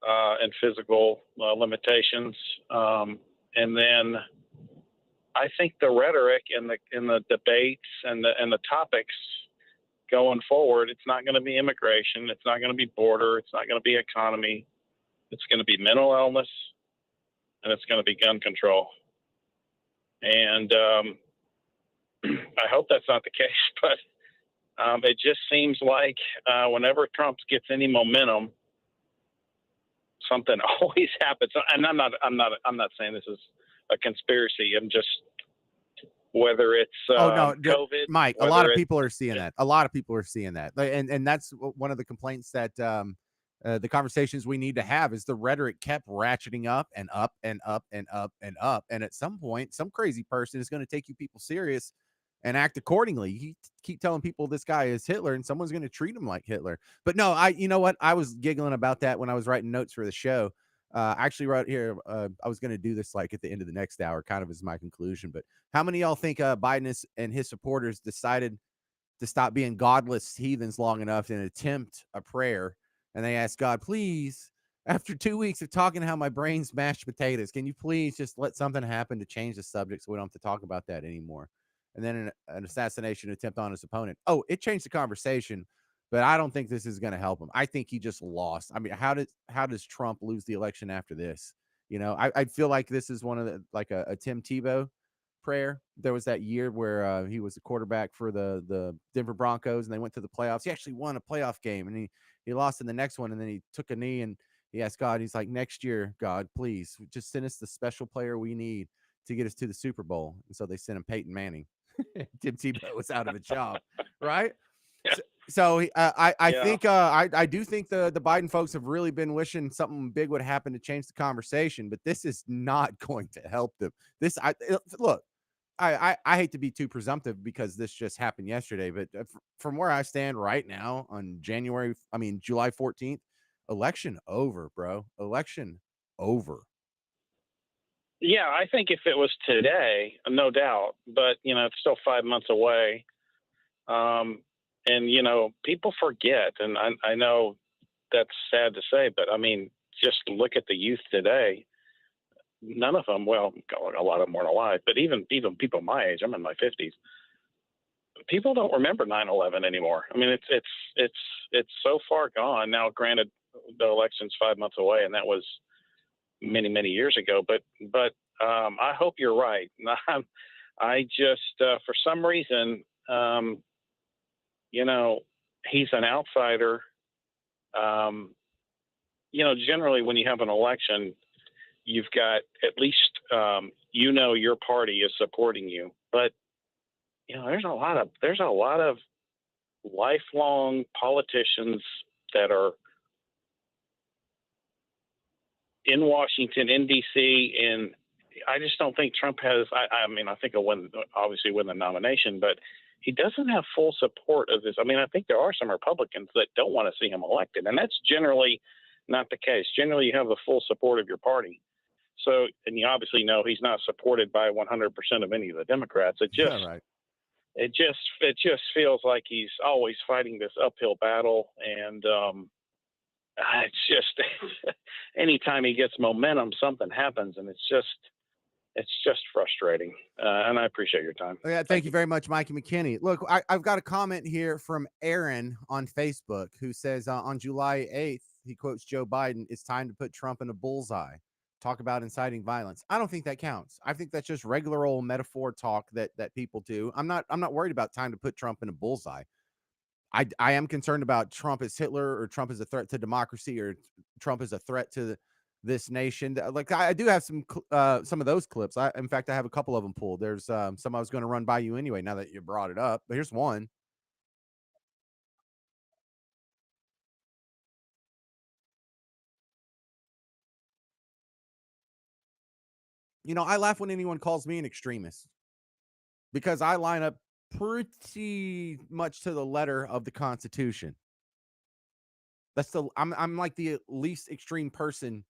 and physical limitations, and then I think the rhetoric in the debates and the topics going forward, it's not going to be immigration, it's not going to be border, it's not going to be economy, it's going to be mental illness, and it's going to be gun control. And I hope that's not the case, but it just seems like whenever Trump gets any momentum, something always happens. And I'm not saying this is a conspiracy. I'm just, whether it's COVID, Mike, a lot of people are seeing that. A lot of people are seeing that. And that's one of the complaints that the conversations we need to have is the rhetoric kept ratcheting up and up and up and up and up. And at some point, some crazy person is going to take you people serious and act accordingly. You keep telling people this guy is Hitler and someone's going to treat him like Hitler. But no, you know what? I was giggling about that when I was writing notes for the show. Actually right here, I was going to do this like at the end of the next hour, kind of as my conclusion. But how many of y'all think Biden and his supporters decided to stop being godless heathens long enough and attempt a prayer? And they asked God, please, after 2 weeks of talking how my brain's mashed potatoes, can you please just let something happen to change the subject so we don't have to talk about that anymore? And then an assassination attempt on his opponent. Oh, it changed the conversation, but I don't think this is going to help him. I think he just lost. I mean, how does Trump lose the election after this? You know, I feel like this is one of the, like a Tim Tebow prayer. There was that year where he was the quarterback for the Denver Broncos and they went to the playoffs. He actually won a playoff game and he lost in the next one. And then he took a knee and he asked God, he's like, next year, God, please just send us the special player we need to get us to the Super Bowl. And so they sent him Peyton Manning. Tim Tebow was out of a job, right? So I think I do think the Biden folks have really been wishing something big would happen to change the conversation, but this is not going to help them. Look, I hate to be too presumptive because this just happened yesterday, but from where I stand right now on July 14th, election over, bro. Election over. Yeah, I think if it was today, no doubt, but it's still 5 months away. And people forget, and I know that's sad to say, but I mean, just look at the youth today. None of them, well, a lot of them weren't alive, but even people my age, I'm in my 50s. People don't remember 9/11 anymore. I mean, it's so far gone now. Granted, the election's 5 months away, and that was many years ago. But I hope you're right. I just for some reason, he's an outsider. Generally when you have an election, you've got at least your party is supporting you. But there's a lot of lifelong politicians that are in Washington, in DC, and I just don't think Trump has. I mean, I think he'll obviously win the nomination, but he doesn't have full support of this. I mean, I think there are some Republicans that don't want to see him elected, and that's generally not the case. Generally, you have the full support of your party. So, and you obviously know he's not supported by 100% of any of the Democrats. It just feels like he's always fighting this uphill battle, and it's just anytime he gets momentum, something happens, and it's just frustrating. And I appreciate your time. Yeah, thank you very much, Mikey McKinney. Look, I've got a comment here from Aaron on Facebook who says on July 8th, he quotes Joe Biden, "It's time to put Trump in a bullseye. Talk about inciting violence." I don't think that counts. I think that's just regular old metaphor talk that people do. I'm not worried about time to put Trump in a bullseye. I am concerned about Trump as Hitler, or Trump as a threat to democracy, or Trump as a threat to this nation. Like, I do have some of those clips. In fact, I have a couple of them pulled. There's some I was going to run by you anyway, now that you brought it up, but here's one. You know, I laugh when anyone calls me an extremist because I line up pretty much to the letter of the Constitution. I'm like the least extreme person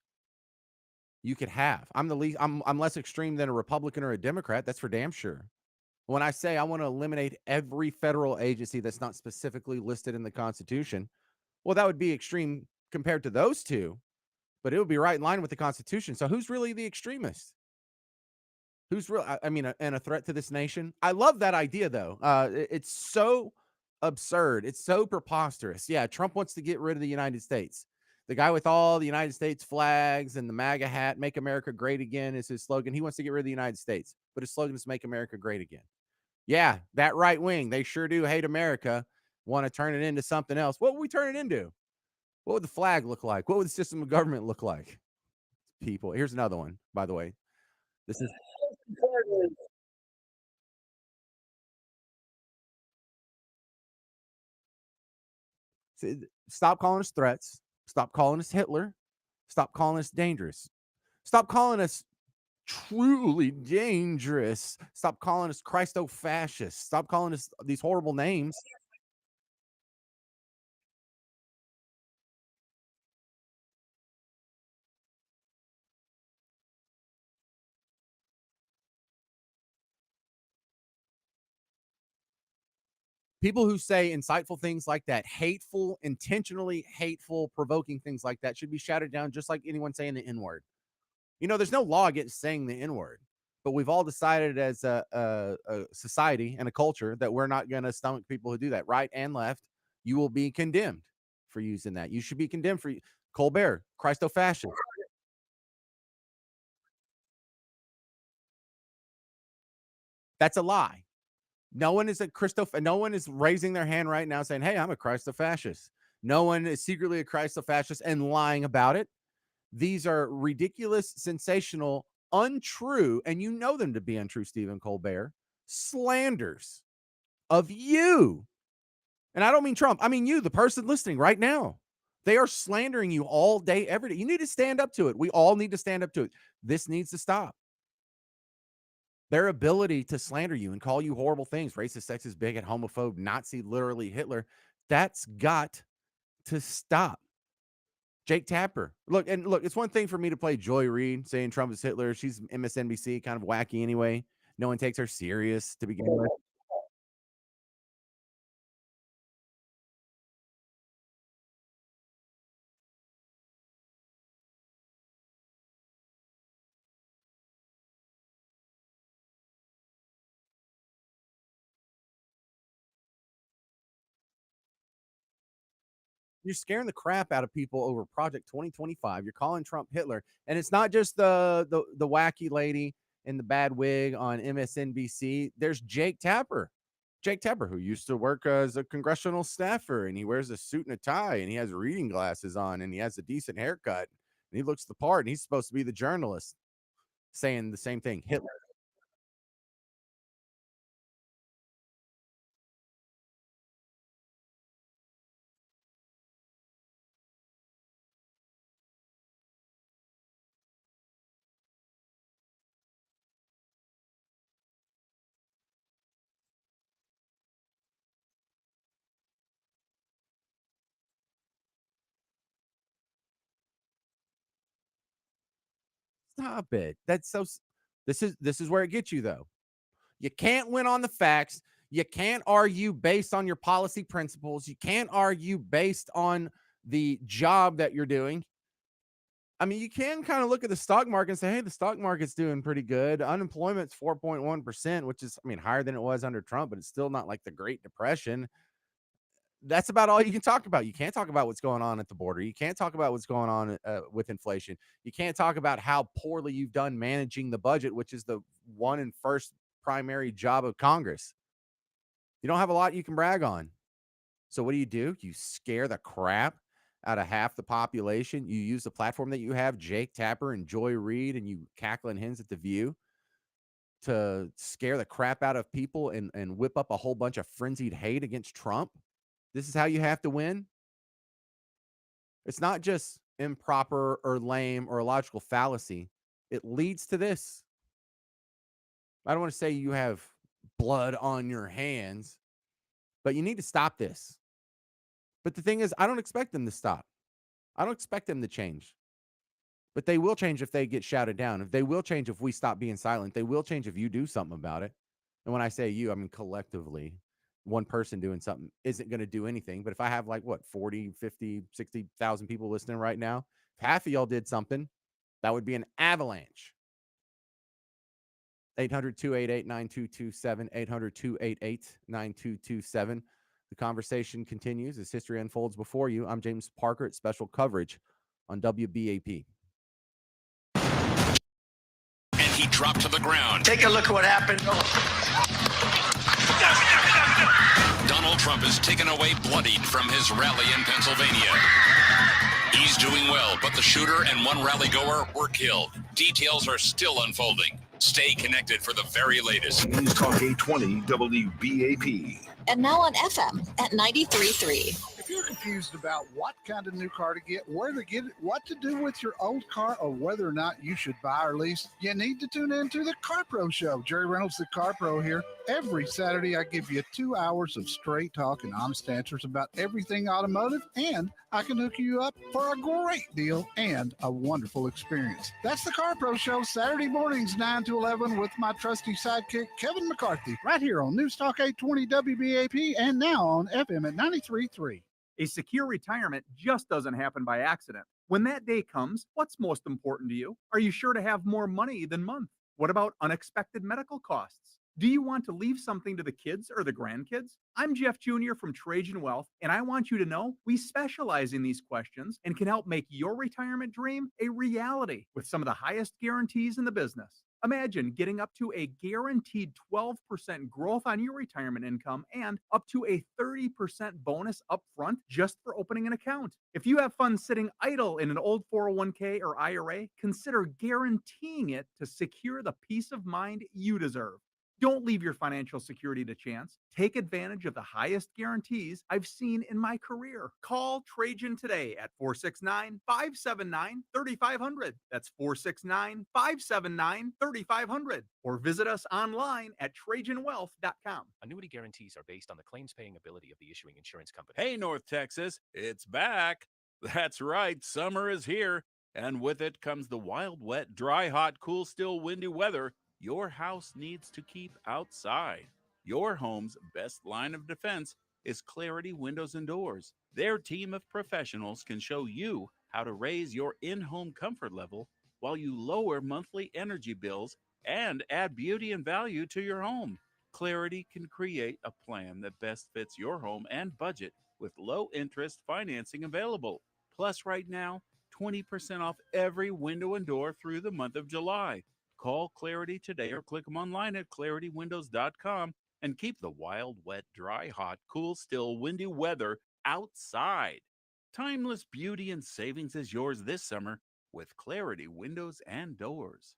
you could have. I'm less extreme than a Republican or a Democrat. That's for damn sure. When I say I want to eliminate every federal agency that's not specifically listed in the Constitution, well, that would be extreme compared to those two, but it would be right in line with the Constitution. So who's really the extremist? Who's real? I mean, and a threat to this nation? I love that idea, though. It's so absurd. It's so preposterous. Yeah, Trump wants to get rid of the United States. The guy with all the United States flags and the MAGA hat, "Make America Great Again," is his slogan. He wants to get rid of the United States, but his slogan is "Make America Great Again." Yeah, that right wing, they sure do hate America, want to turn it into something else. What would we turn it into? What would the flag look like? What would the system of government look like? People. Here's another one, by the way. This is stop calling us threats. Stop calling us Hitler. Stop calling us dangerous. Stop calling us truly dangerous. Stop calling us Christo-fascists. Stop calling us these horrible names. People who say insightful things like that, hateful, intentionally hateful, provoking things like that, should be shouted down, just like anyone saying the N-word. You know, there's no law against saying the N-word, but we've all decided as a society and a culture that we're not going to stomach people who do that. Right and left, you will be condemned for using that. You should be condemned for Colbert, Christo-fascist. That's a lie. No one is no one is raising their hand right now saying, "Hey, I'm a Christo-fascist." No one is secretly a Christo-fascist and lying about it. These are ridiculous, sensational, untrue, and you know them to be untrue, Stephen Colbert, slanders of you. And I don't mean Trump. I mean you, the person listening right now. They are slandering you all day, every day. You need to stand up to it. We all need to stand up to it. This needs to stop. Their ability to slander you and call you horrible things, racist, sexist, bigot, homophobe, Nazi, literally Hitler, that's got to stop. Jake Tapper. Look, it's one thing for me to play Joy Reid saying Trump is Hitler. She's MSNBC, kind of wacky anyway. No one takes her serious to begin with. You're scaring the crap out of people over Project 2025. You're calling Trump Hitler, and it's not just the wacky lady in the bad wig on MSNBC. There's Jake Tapper. Jake Tapper, who used to work as a congressional staffer, and he wears a suit and a tie, and he has reading glasses on, and he has a decent haircut, and he looks the part, and he's supposed to be the journalist saying the same thing. Hitler. Stop it. That's so. This is where it gets you though. You can't win on the facts. You can't argue based on your policy principles. You can't argue based on the job that you're doing. I mean, you can kind of look at the stock market and say, hey, the stock market's doing pretty good. Unemployment's 4.1%, which is, I mean, higher than it was under Trump, but it's still not like the Great Depression. That's about all you can talk about. You can't talk about what's going on at the border. You can't talk about what's going on with inflation. You can't talk about how poorly you've done managing the budget, which is the one and first primary job of Congress. You don't have a lot you can brag on. So what do? You scare the crap out of half the population. You use the platform that you have, Jake Tapper and Joy Reid, and you cackling hens at the View to scare the crap out of people and whip up a whole bunch of frenzied hate against Trump. This is how you have to win. It's not just improper or lame or a logical fallacy. It leads to this. I don't want to say you have blood on your hands, but you need to stop this. But the thing is, I don't expect them to stop. I don't expect them to change. But they will change if they get shouted down. If they will change if we stop being silent. They will change if you do something about it. And when I say you, I mean collectively. One person doing something isn't going to do anything. But if I have 40, 50, 60,000 people listening right now, if half of y'all did something, that would be an avalanche. 800-288-9227, 800-288-9227. The conversation continues as history unfolds before you. I'm James Parker at Special Coverage on WBAP. And he dropped to the ground. Take a look at what happened. Donald Trump is taken away bloodied from his rally in Pennsylvania. He's doing well, but the shooter and one rally goer were killed. Details are still unfolding. Stay connected for the very latest. News Talk 820 WBAP. And now on FM at 93.3. If you're confused about what kind of new car to get, where to get it, what to do with your old car, or whether or not you should buy or lease, you need to tune in to the Car Pro Show. Jerry Reynolds, the Car Pro here. Every Saturday, I give you 2 hours of straight talk and honest answers about everything automotive, and I can hook you up for a great deal and a wonderful experience. That's the Car Pro Show, Saturday mornings, 9 to 11, with my trusty sidekick, Kevin McCarthy, right here on News Talk 820 WBAP and now on FM at 93.3. A secure retirement just doesn't happen by accident. When that day comes, what's most important to you? Are you sure to have more money than month? What about unexpected medical costs? Do you want to leave something to the kids or the grandkids? I'm Jeff Jr. from Trajan Wealth, and I want you to know we specialize in these questions and can help make your retirement dream a reality with some of the highest guarantees in the business. Imagine getting up to a guaranteed 12% growth on your retirement income and up to a 30% bonus up front just for opening an account. If you have funds sitting idle in an old 401k or IRA, consider guaranteeing it to secure the peace of mind you deserve. Don't leave your financial security to chance. Take advantage of the highest guarantees I've seen in my career. Call Trajan today at 469-579-3500. That's 469-579-3500. Or visit us online at TrajanWealth.com. Annuity guarantees are based on the claims-paying ability of the issuing insurance company. Hey, North Texas, it's back. That's right, summer is here. And with it comes the wild, wet, dry, hot, cool, still windy weather your house needs to keep outside. Your home's best line of defense is Clarity Windows and Doors. Their team of professionals can show you how to raise your in-home comfort level while you lower monthly energy bills and add beauty and value to your home. Clarity can create a plan that best fits your home and budget with low-interest financing available. Plus, right now, 20% off every window and door through the month of July. Call Clarity today or click them online at claritywindows.com and keep the wild, wet, dry, hot, cool, still, windy weather outside. Timeless beauty and savings is yours this summer with Clarity Windows and Doors.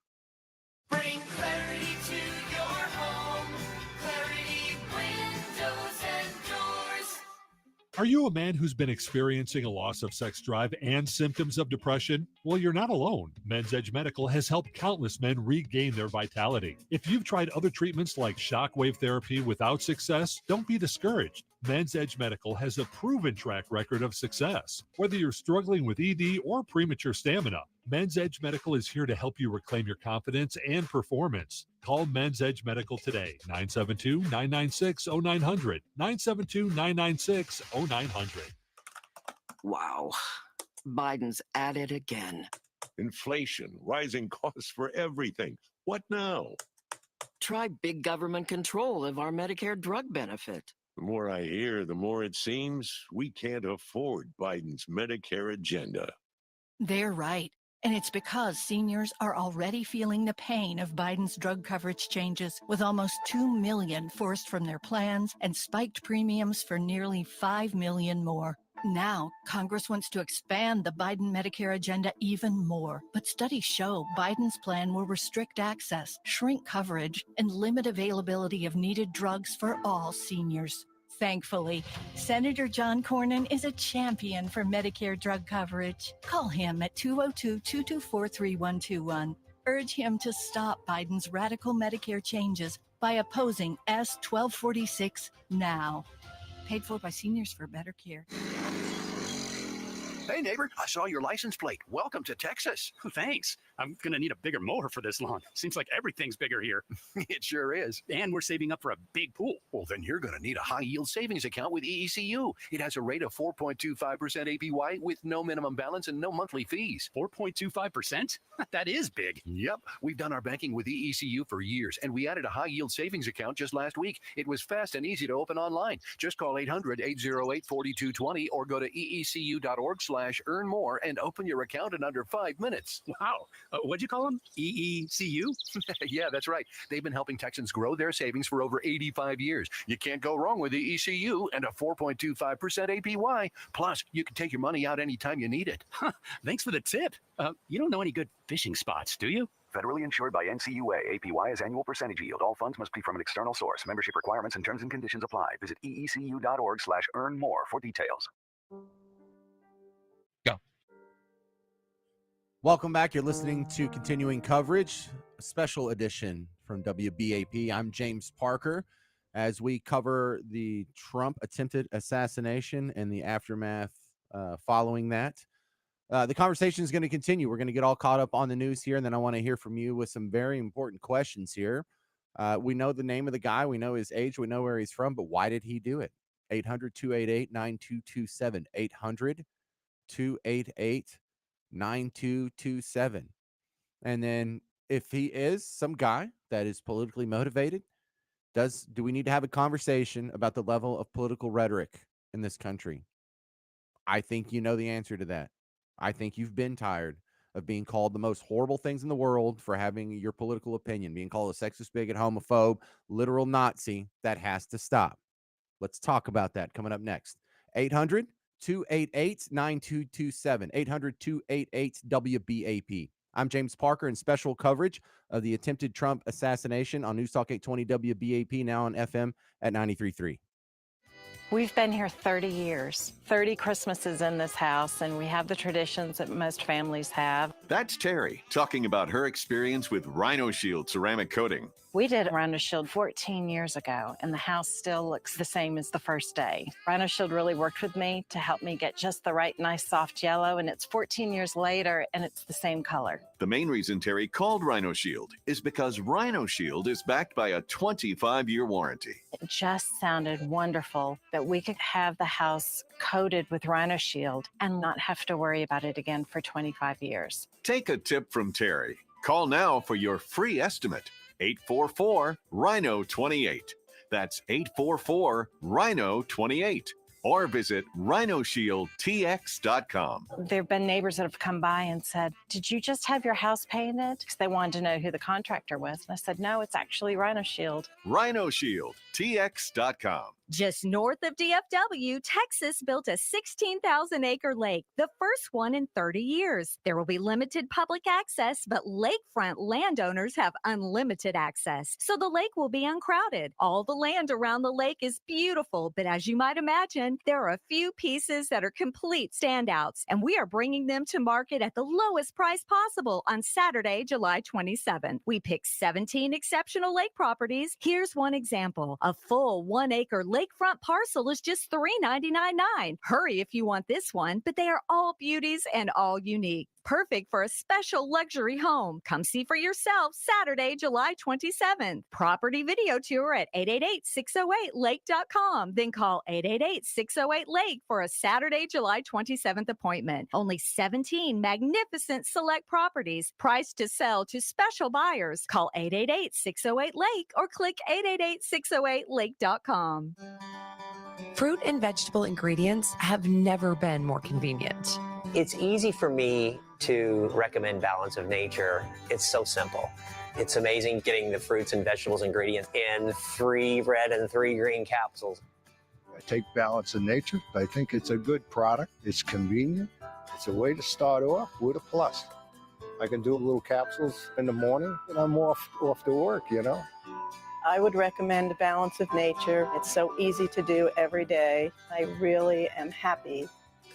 Bring clarity to your home. Clarity Windows and Doors. Are you a man who's been experiencing a loss of sex drive and symptoms of depression? Well, you're not alone. Men's Edge Medical has helped countless men regain their vitality. If you've tried other treatments like shockwave therapy without success, don't be discouraged. Men's Edge Medical has a proven track record of success. Whether you're struggling with ED or premature stamina, Men's Edge Medical is here to help you reclaim your confidence and performance. Call Men's Edge Medical today, 972-996-0900, 972-996-0900. Wow. Biden's at it again. Inflation, rising costs for everything. What now? Try big government control of our Medicare drug benefit. The more I hear, the more it seems we can't afford Biden's Medicare agenda. They're right. And it's because seniors are already feeling the pain of Biden's drug coverage changes, with almost 2 million forced from their plans and spiked premiums for nearly 5 million more. Now, Congress wants to expand the Biden Medicare agenda even more, but studies show Biden's plan will restrict access, shrink coverage, and limit availability of needed drugs for all seniors. Thankfully, Senator John Cornyn is a champion for Medicare drug coverage. Call him at 202-224-3121. Urge him to stop Biden's radical Medicare changes by opposing S 1246 now. Paid for by Seniors for Better Care. Hey, neighbor, I saw your license plate. Welcome to Texas. Thanks. I'm going to need a bigger mower for this lawn. Seems like everything's bigger here. It sure is. And we're saving up for a big pool. Well, then you're going to need a high-yield savings account with EECU. It has a rate of 4.25% APY with no minimum balance and no monthly fees. 4.25%? That is big. Yep. We've done our banking with EECU for years, and we added a high-yield savings account just last week. It was fast and easy to open online. Just call 800-808-4220 or go to eecu.org/earn more and open your account in under 5 minutes. Wow. What'd you call them? EECU? Yeah, that's right. They've been helping Texans grow their savings for over 85 years. You can't go wrong with EECU and a 4.25% APY. Plus, you can take your money out anytime you need it. Thanks for the tip. You don't know any good fishing spots, do you? Federally insured by NCUA. APY is annual percentage yield. All funds must be from an external source. Membership requirements and terms and conditions apply. Visit eecu.org/earn more for details. Welcome back. You're listening to Continuing Coverage, a special edition from WBAP. I'm James Parker as we cover the Trump attempted assassination and the aftermath following that. The conversation is going to continue. We're going to get all caught up on the news here, and then I want to hear from you with some very important questions here. We know the name of the guy. We know his age. We know where he's from, but why did he do it? 800-288-9227. 800-288-9227. And then if he is some guy that is politically motivated, do we need to have a conversation about the level of political rhetoric in this country? I think you know the answer to that. I think you've been tired of being called the most horrible things in the world for having your political opinion, being called a sexist, bigot, homophobe, literal Nazi. That has to stop. Let's talk about that coming up next. 800-288-9227. 800-288-WBAP. I'm James Parker in special coverage of the attempted Trump assassination on News Talk 820 WBAP, now on FM at 93.3. We've been here 30 years, 30 Christmases in this house, and we have the traditions that most families have. That's Terry talking about her experience with Rhino Shield ceramic coating. We did Rhino Shield 14 years ago, and the house still looks the same as the first day. Rhino Shield really worked with me to help me get just the right nice soft yellow, and it's 14 years later, and it's the same color. The main reason Terry called Rhino Shield is because Rhino Shield is backed by a 25-year warranty. It just sounded wonderful that we could have the house coated with Rhino Shield and not have to worry about it again for 25 years. Take a tip from Terry. Call now for your free estimate. 844-RHINO-28. That's 844-RHINO-28. Or visit rhinoshieldtx.com. There have been neighbors that have come by and said, "Did you just have your house painted?" Because they wanted to know who the contractor was. And I said, "No, it's actually Rhino Shield." rhinoshieldtx.com. Just north of DFW, Texas built a 16,000-acre lake, the first one in 30 years. There will be limited public access, but lakefront landowners have unlimited access, so the lake will be uncrowded. All the land around the lake is beautiful, but as you might imagine, season, there are a few pieces that are complete standouts, and we are bringing them to market at the lowest price possible on Saturday, July 27th. We picked 17 exceptional lake properties. Here's one example. A full 1-acre lakefront parcel is just $399.9. Hurry if you want this one, but they are all beauties and all unique. Perfect for a special luxury home. Come see for yourself Saturday, July 27th. Property video tour at 888-608-LAKE.com. Then call 888-608-LAKE for a Saturday, July 27th appointment. Only 17 magnificent select properties priced to sell to special buyers. Call 888-608-LAKE or click 888-608-LAKE.com. Fruit and vegetable ingredients have never been more convenient. It's easy for me to recommend Balance of Nature. It's so simple. It's amazing getting the fruits and vegetables ingredients in 3 red and 3 green capsules. I take Balance of Nature. I think it's a good product. It's convenient. It's a way to start off with a plus. I can do little capsules in the morning and I'm off to work, you know. I would recommend Balance of Nature. It's so easy to do every day. I really am happy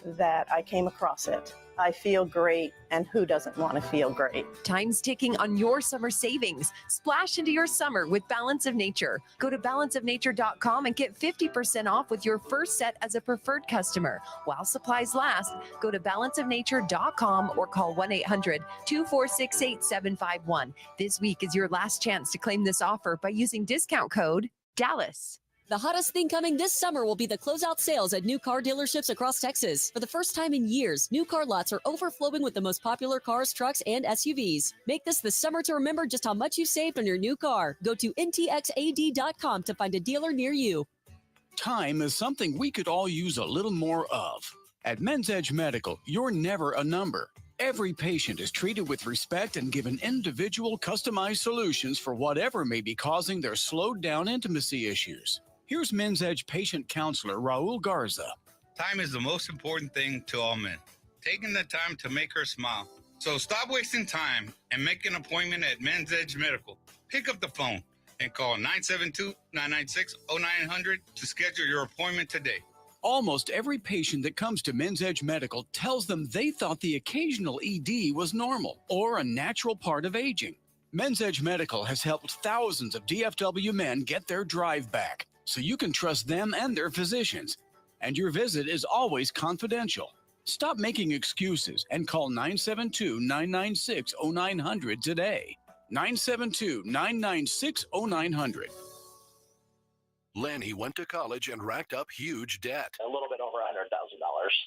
that I came across it. I feel great, and who doesn't want to feel great? Time's ticking on your summer savings. Splash into your summer with Balance of Nature. Go to balanceofnature.com and get 50% off with your first set as a preferred customer. While supplies last, go to balanceofnature.com or call 1-800-246-8751. This week is your last chance to claim this offer by using discount code DALLAS. The hottest thing coming this summer will be the closeout sales at new car dealerships across Texas. For the first time in years, new car lots are overflowing with the most popular cars, trucks, and SUVs. Make this the summer to remember just how much you saved on your new car. Go to ntxad.com to find a dealer near you. Time is something we could all use a little more of. At Men's Edge Medical, you're never a number. Every patient is treated with respect and given individual customized solutions for whatever may be causing their slowed down intimacy issues. Here's Men's Edge patient counselor Raul Garza. Time is the most important thing to all men. Taking the time to make her smile. So stop wasting time and make an appointment at Men's Edge Medical. Pick up the phone and call 972-996-0900 to schedule your appointment today. Almost every patient that comes to Men's Edge Medical tells them they thought the occasional ED was normal or a natural part of aging. Men's Edge Medical has helped thousands of DFW men get their drive back, so you can trust them and their physicians. And your visit is always confidential. Stop making excuses and call 972-996-0900 today. 972-996-0900. Lanny went to college and racked up huge debt. A little bit over $100,000.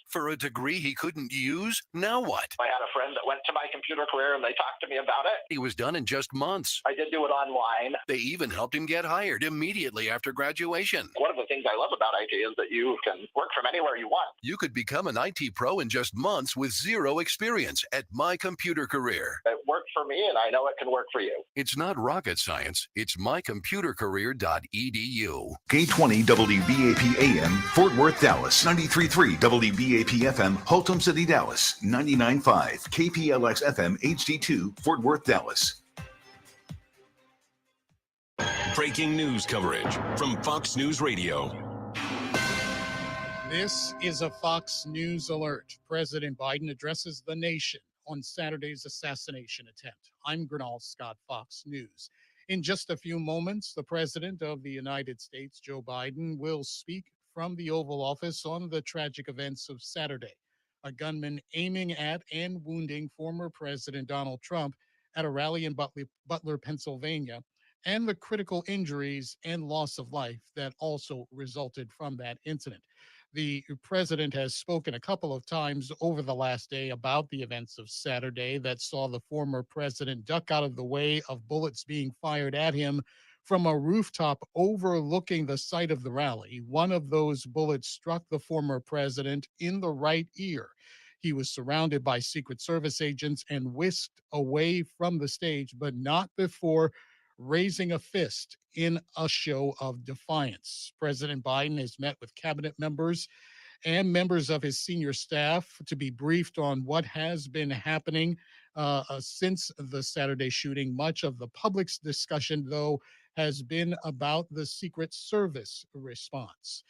For a degree he couldn't use? Now what? I had a friend that went to my computer career and they talked to me about it. He was done in just months. I did do it online. They even helped him get hired immediately after graduation. One of the things I love about IT is that you can work from anywhere you want. You could become an IT pro in just months with zero experience at My Computer Career. It worked for me and I know it can work for you. It's not rocket science. It's mycomputercareer.edu. K20 WBAP AM, Fort Worth, Dallas. 93.3 WBAP FM, Haltom City, Dallas. 99.5 KPLX FM HD2, Fort Worth, Dallas. Breaking news coverage from Fox News Radio. This is a Fox News alert. President Biden addresses the nation on Saturday's assassination attempt. I'm Gernal Scott, Fox News. In just a few moments, the President of the United States, Joe Biden, will speak from the Oval Office on the tragic events of Saturday. A gunman aiming at and wounding former President Donald Trump at a rally in Butler, Pennsylvania, and the critical injuries and loss of life that also resulted from that incident. The president has spoken a couple of times over the last day about the events of Saturday that saw the former president duck out of the way of bullets being fired at him from a rooftop overlooking the site of the rally. One of those bullets struck the former president in the right ear. He was surrounded by Secret Service agents and whisked away from the stage, but not before raising a fist in a show of defiance. President Biden has met with cabinet members and members of his senior staff to be briefed on what has been happening since the Saturday shooting. Much of the public's discussion, though, has been about the Secret Service response.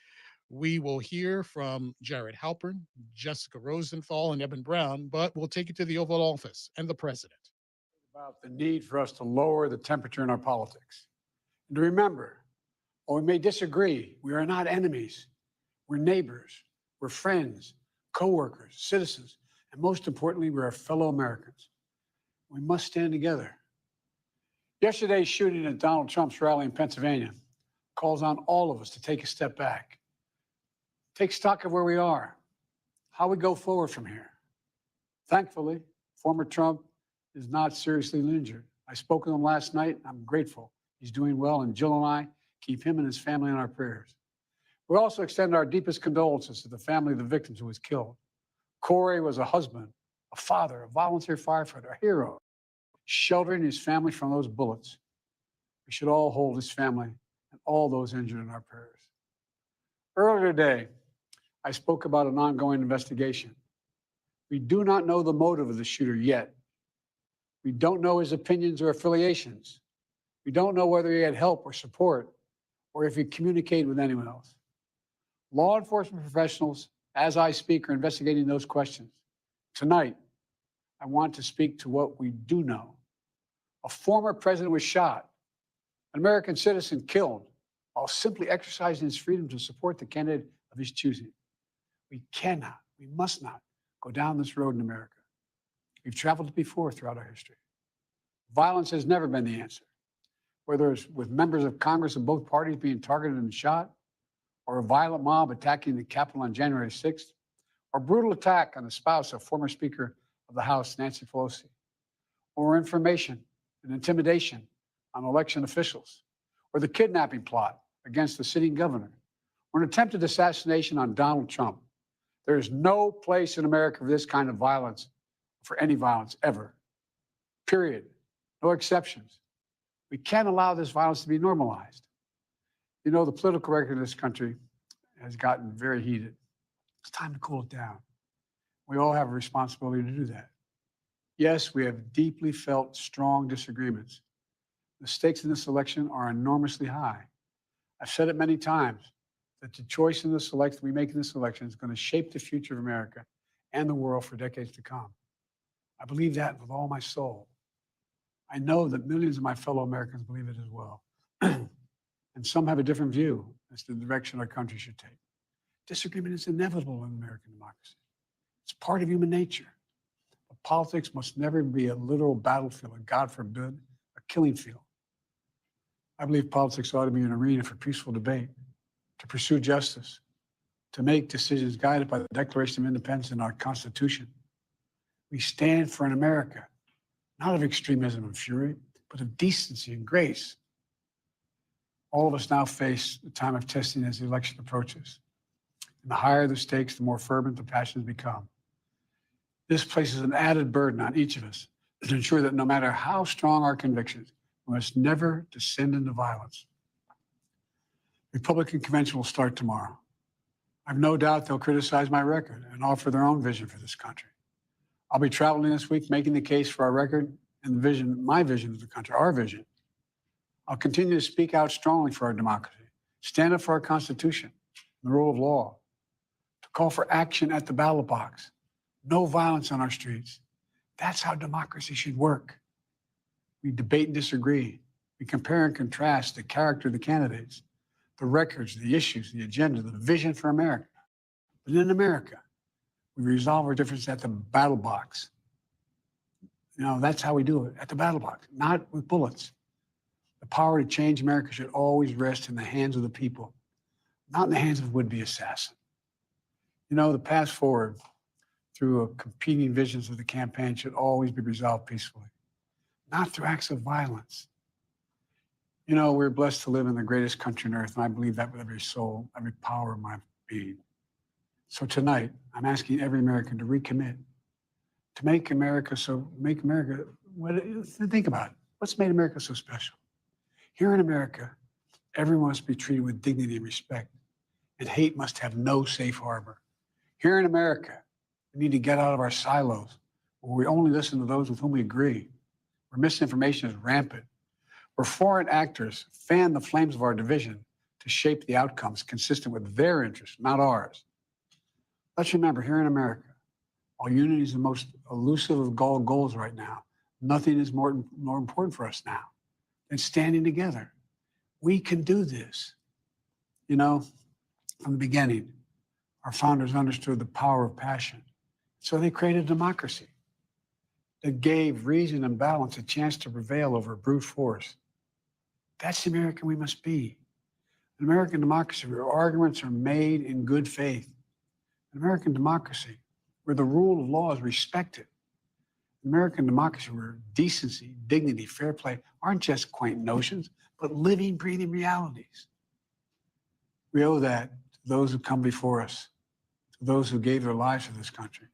We will hear from Jared Halpern, Jessica Rosenthal, and Eben Brown, but we'll take it to the Oval Office and the president. About the need for us to lower the temperature in our politics. And to remember, while we may disagree, we are not enemies. We're neighbors, we're friends, co-workers, citizens, and most importantly, we're our fellow Americans. We must stand together. Yesterday's shooting at Donald Trump's rally in Pennsylvania calls on all of us to take a step back, take stock of where we are, how we go forward from here. Thankfully, former Trump is not seriously injured. I spoke with him last night. I'm grateful. He's doing well, and Jill and I keep him and his family in our prayers. We also extend our deepest condolences to the family of the victims who was killed. Corey was a husband, a father, a volunteer firefighter, a hero, sheltering his family from those bullets. We should all hold his family and all those injured in our prayers. Earlier today, I spoke about an ongoing investigation. We do not know the motive of the shooter yet. We don't know his opinions or affiliations. We don't know whether he had help or support or if he communicated with anyone else. Law enforcement professionals, as I speak, are investigating those questions. Tonight, I want to speak to what we do know. A former president was shot, an American citizen killed, while simply exercising his freedom to support the candidate of his choosing. We cannot, we must not go down this road in America. We've traveled before throughout our history. Violence has never been the answer, whether it's with members of Congress of both parties being targeted and shot, or a violent mob attacking the Capitol on January 6th, or brutal attack on the spouse of former Speaker of the House, Nancy Pelosi, or information and intimidation on election officials, or the kidnapping plot against the sitting governor, or an attempted assassination on Donald Trump. There is no place in America for this kind of violence, for any violence ever. Period. No exceptions. We can't allow this violence to be normalized. You know, the political record of this country has gotten very heated. It's time to cool it down. We all have a responsibility to do that. Yes, we have deeply felt strong disagreements. The stakes in this election are enormously high. I've said it many times that the choice in this election we make in this election is going to shape the future of America and the world for decades to come. I believe that with all my soul. I know that millions of my fellow Americans believe it as well. And some have a different view as to the direction our country should take. Disagreement is inevitable in American democracy. It's part of human nature. But politics must never be a literal battlefield, and God forbid, a killing field. I believe politics ought to be an arena for peaceful debate, to pursue justice, to make decisions guided by the Declaration of Independence and our Constitution. We stand for an America, not of extremism and fury, but of decency and grace. All of us now face the time of testing as the election approaches. And the higher the stakes, the more fervent the passions become. This places an added burden on each of us to ensure that no matter how strong our convictions, we must never descend into violence. The Republican convention will start tomorrow. I have no doubt they'll criticize my record and offer their own vision for this country. I'll be traveling this week making the case for our record and the vision, my vision of the country, our vision. I'll continue to speak out strongly for our democracy, stand up for our Constitution, the rule of law, to call for action at the ballot box, no violence on our streets. That's how democracy should work. We debate and disagree. We compare and contrast the character of the candidates, the records, the issues, the agenda, the vision for America. But in America, we resolve our differences at the battle box. You know, that's how we do it, at the battle box, not with bullets. The power to change America should always rest in the hands of the people, not in the hands of would-be assassins. You know, the path forward through competing visions of the campaign should always be resolved peacefully, not through acts of violence. You know, we're blessed to live in the greatest country on earth, and I believe that with every soul, every power of my being. So tonight, I'm asking every American to recommit, to make America, think about it. What's made America so special? Here in America, everyone must be treated with dignity and respect, and hate must have no safe harbor. Here in America, we need to get out of our silos, where we only listen to those with whom we agree, where misinformation is rampant, where foreign actors fan the flames of our division to to shape the outcomes consistent with their interests, not ours. Let's remember, here in America, while unity is the most elusive of all goals right now, nothing is more important for us now than standing together. We can do this. You know, from the beginning, our founders understood the power of passion. So they created democracy that gave reason and balance a chance to prevail over brute force. That's the American we must be. An American democracy where arguments are made in good faith. An American democracy where the rule of law is respected. An American democracy where decency, dignity, fair play aren't just quaint notions, but living, breathing realities. We owe that to those who come before us, to those who gave their lives for this country.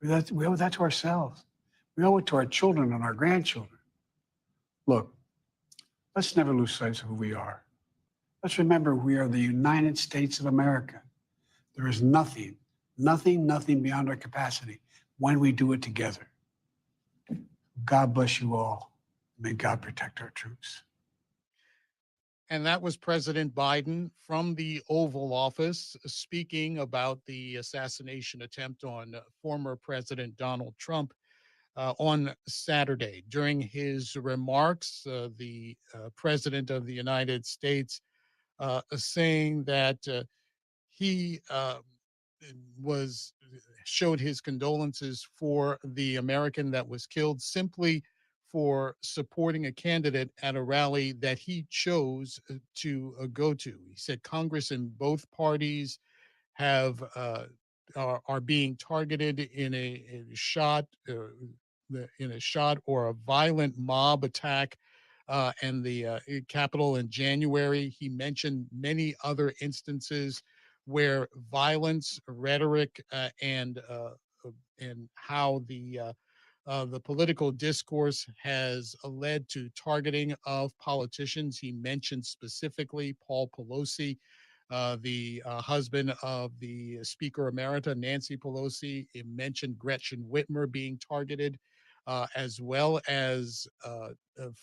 We owe that to ourselves. We owe it to our children and our grandchildren. Look, let's never lose sight of who we are. Let's remember we are the United States of America. There is nothing beyond our capacity when we do it together. God bless you all. May God protect our troops. And that was President Biden from the Oval Office speaking about the assassination attempt on former President Donald Trump on Saturday. During his remarks, the President of the United States saying that he showed his condolences for the American that was killed simply for supporting a candidate at a rally that he chose to go to. He said Congress and both parties have are being targeted in a shot or a violent mob attack and the Capitol in January. He mentioned many other instances where violence, rhetoric, and how the political discourse has led to targeting of politicians. He mentioned specifically Paul Pelosi, the husband of the Speaker Emerita, Nancy Pelosi. He mentioned Gretchen Whitmer being targeted, as well as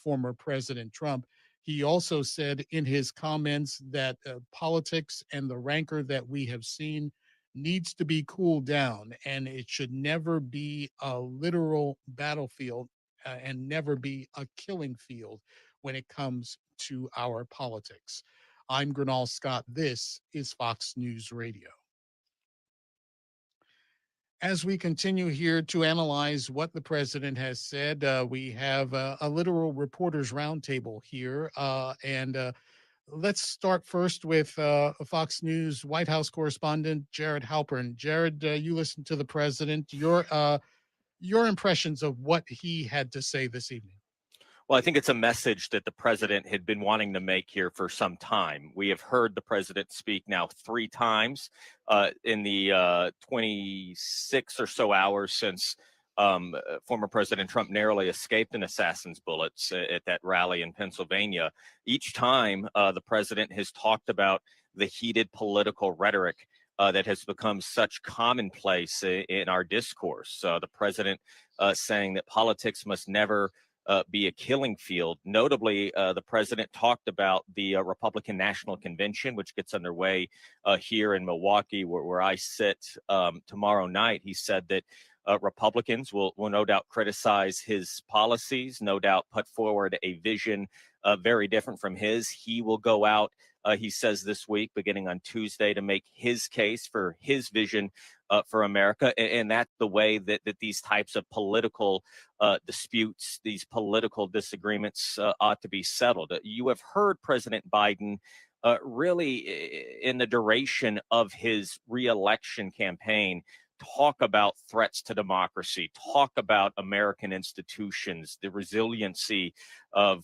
former President Trump. He also said in his comments that politics and the rancor that we have seen needs to be cooled down, and it should never be a literal battlefield and never be a killing field when it comes to our politics. I'm Gernal Scott. This is Fox News Radio. As we continue here to analyze what the president has said, we have a literal reporters roundtable here. Let's start first with Fox News White House correspondent Jared Halpern. Jared, you listened to the president. Your impressions of what he had to say this evening. Well, I think it's a message that the president had been wanting to make here for some time. We have heard the president speak now 3 times in the 26 or so hours since former President Trump narrowly escaped an assassin's bullets at that rally in Pennsylvania. Each time the president has talked about the heated political rhetoric that has become such commonplace in our discourse. The president saying that politics must never be a killing field. Notably, the president talked about the Republican National Convention, which gets underway here in Milwaukee, where I sit tomorrow night. He said that Republicans will no doubt criticize his policies, no doubt put forward a vision very different from his. He will go out, he says this week, beginning on Tuesday, to make his case for his vision for America. And that's the way that these types of political disputes, these political disagreements ought to be settled. You have heard President Biden really in the duration of his reelection campaign talk about threats to democracy, talk about American institutions, the resiliency of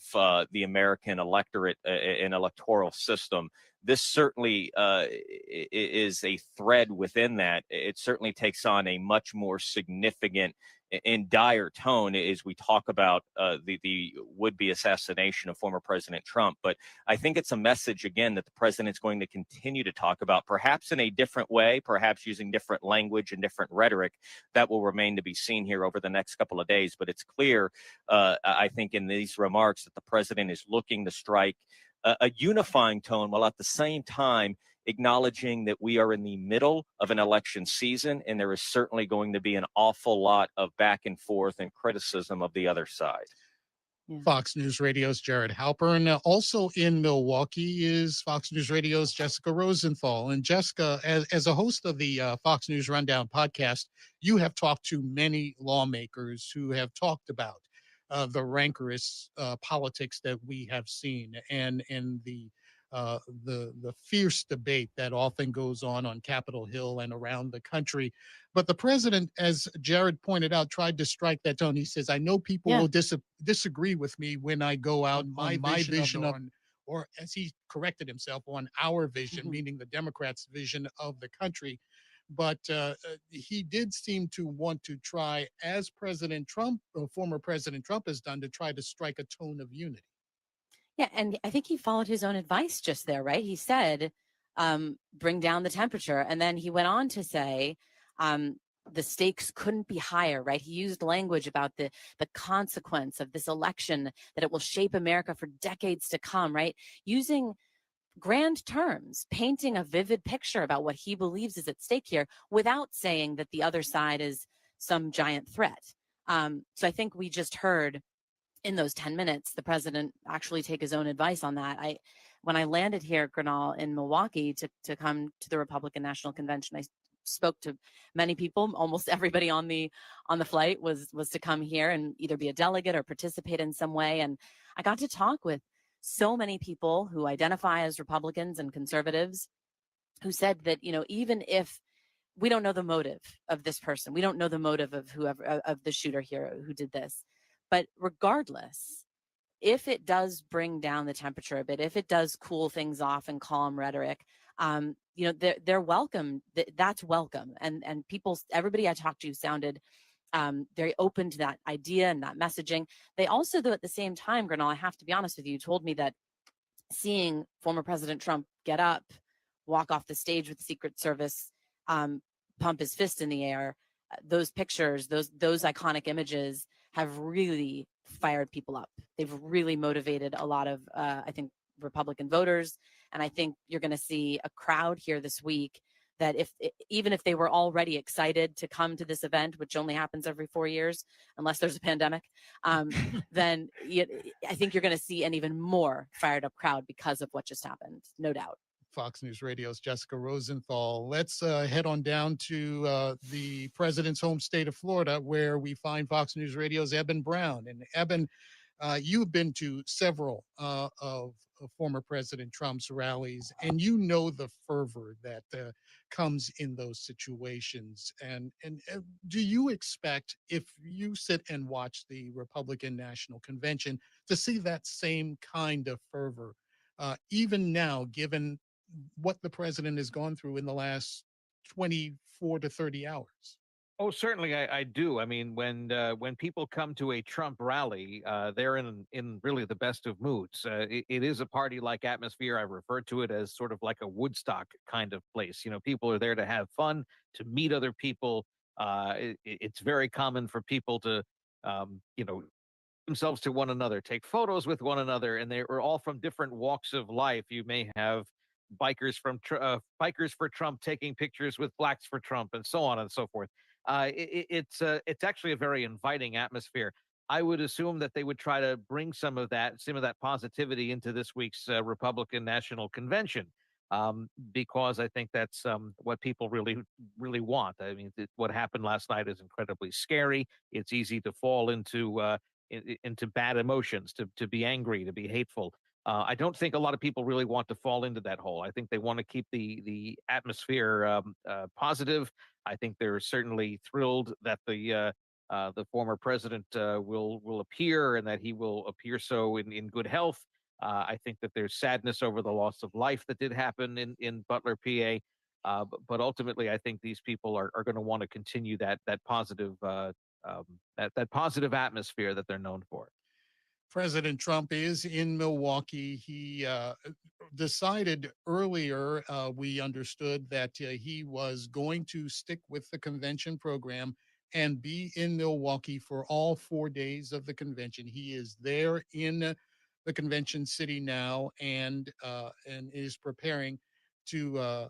the American electorate and electoral system. This certainly is a thread within that. It certainly takes on a much more significant and dire tone as we talk about the would-be assassination of former President Trump. But I think it's a message, again, that the president's going to continue to talk about, perhaps in a different way, perhaps using different language and different rhetoric. That will remain to be seen here over the next couple of days. But it's clear, I think, in these remarks that the president is looking to strike a unifying tone, while at the same time acknowledging that we are in the middle of an election season, and there is certainly going to be an awful lot of back and forth and criticism of the other side. Fox News Radio's Jared Halpern. Also in Milwaukee is Fox News Radio's Jessica Rosenthal. And Jessica, as a host of the Fox News Rundown podcast, you have talked to many lawmakers who have talked about the rancorous politics that we have seen and the fierce debate that often goes on Capitol Hill and around the country. But the president, as Jared pointed out, tried to strike that tone. He says, I know people will disagree with me when I go out on my vision of, or as he corrected himself, on our vision, meaning the Democrats' vision of the country. But he did seem to want to try, as President Trump, former President Trump has done, to try to strike a tone of unity. Yeah, and I think he followed his own advice just there, right? He said, bring down the temperature. And then he went on to say, the stakes couldn't be higher, right? He used language about the consequence of this election, that it will shape America for decades to come, right? Using grand terms, painting a vivid picture about what he believes is at stake here without saying that the other side is some giant threat. So I think we just heard in those 10 minutes, the president actually take his own advice on that. When I landed here, Gernal, in Milwaukee to come to the Republican National Convention, I spoke to many people. Almost everybody on the flight was to come here and either be a delegate or participate in some way. And I got to talk with so many people who identify as Republicans and conservatives who said that, you know, even if we don't know the motive of this person, we don't know the motive of whoever, of the shooter here who did this, but regardless, if it does bring down the temperature a bit, if it does cool things off and calm rhetoric, you know, they're welcome. That's welcome. And people, everybody I talked to sounded very open to that idea and that messaging. They also, though, at the same time, Gernal, I have to be honest with you, told me that seeing former President Trump get up, walk off the stage with the Secret Service, pump his fist in the air, those pictures, those iconic images have really fired people up. They've really motivated a lot of, I think, Republican voters. And I think you're going to see a crowd here this week that even if they were already excited to come to this event, which only happens every 4 years, unless there's a pandemic, then I think you're going to see an even more fired up crowd because of what just happened, no doubt. Fox News Radio's Jessica Rosenthal. Let's head on down to the president's home state of Florida, where we find Fox News Radio's Eben Brown. And Eben, you've been to several of former President Trump's rallies, and you know the fervor that comes in those situations. And do you expect, if you sit and watch the Republican National Convention, to see that same kind of fervor, even now, given what the president has gone through in the last 24 to 30 hours? Oh, certainly, I do. I mean, when people come to a Trump rally, they're in really the best of moods. It is a party-like atmosphere. I refer to it as sort of like a Woodstock kind of place. You know, people are there to have fun, to meet other people. It's very common for people to, you know, themselves to one another, take photos with one another, and they are all from different walks of life. You may have bikers for Trump taking pictures with blacks for Trump, and so on and so forth. It's actually a very inviting atmosphere. I would assume that they would try to bring some of that positivity into this week's Republican National Convention, because I think that's what people really want. I mean, what happened last night is incredibly scary. It's easy to fall into bad emotions, to be angry, to be hateful. I don't think a lot of people really want to fall into that hole. I think they want to keep the atmosphere positive. I think they're certainly thrilled that the former president will appear, and that he will appear so in good health. I think that there's sadness over the loss of life that did happen in Butler, PA. But ultimately, I think these people are going to want to continue that positive that positive atmosphere that they're known for. President Trump is in Milwaukee. He decided earlier, we understood that he was going to stick with the convention program and be in Milwaukee for all 4 days of the convention. He is there in the convention city now and is preparing to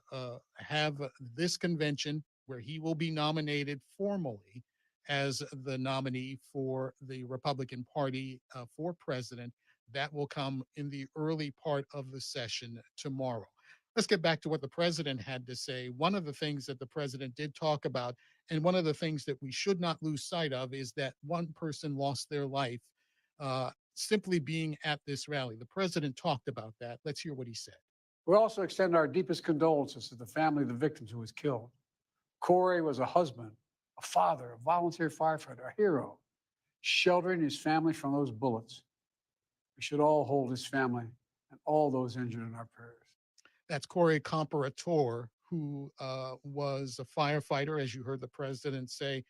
have this convention where he will be nominated formally as the nominee for the Republican Party for president. That will come in the early part of the session tomorrow. Let's get back to what the president had to say. One of the things that the president did talk about, and one of the things that we should not lose sight of, is that one person lost their life simply being at this rally. The president talked about that. Let's hear what he said. We also extend our deepest condolences to the family of the victims who was killed. Corey was a husband, a father, a volunteer firefighter, a hero, sheltering his family from those bullets. We should all hold his family and all those injured in our prayers. That's Corey Comparator, who was a firefighter, as you heard the president say.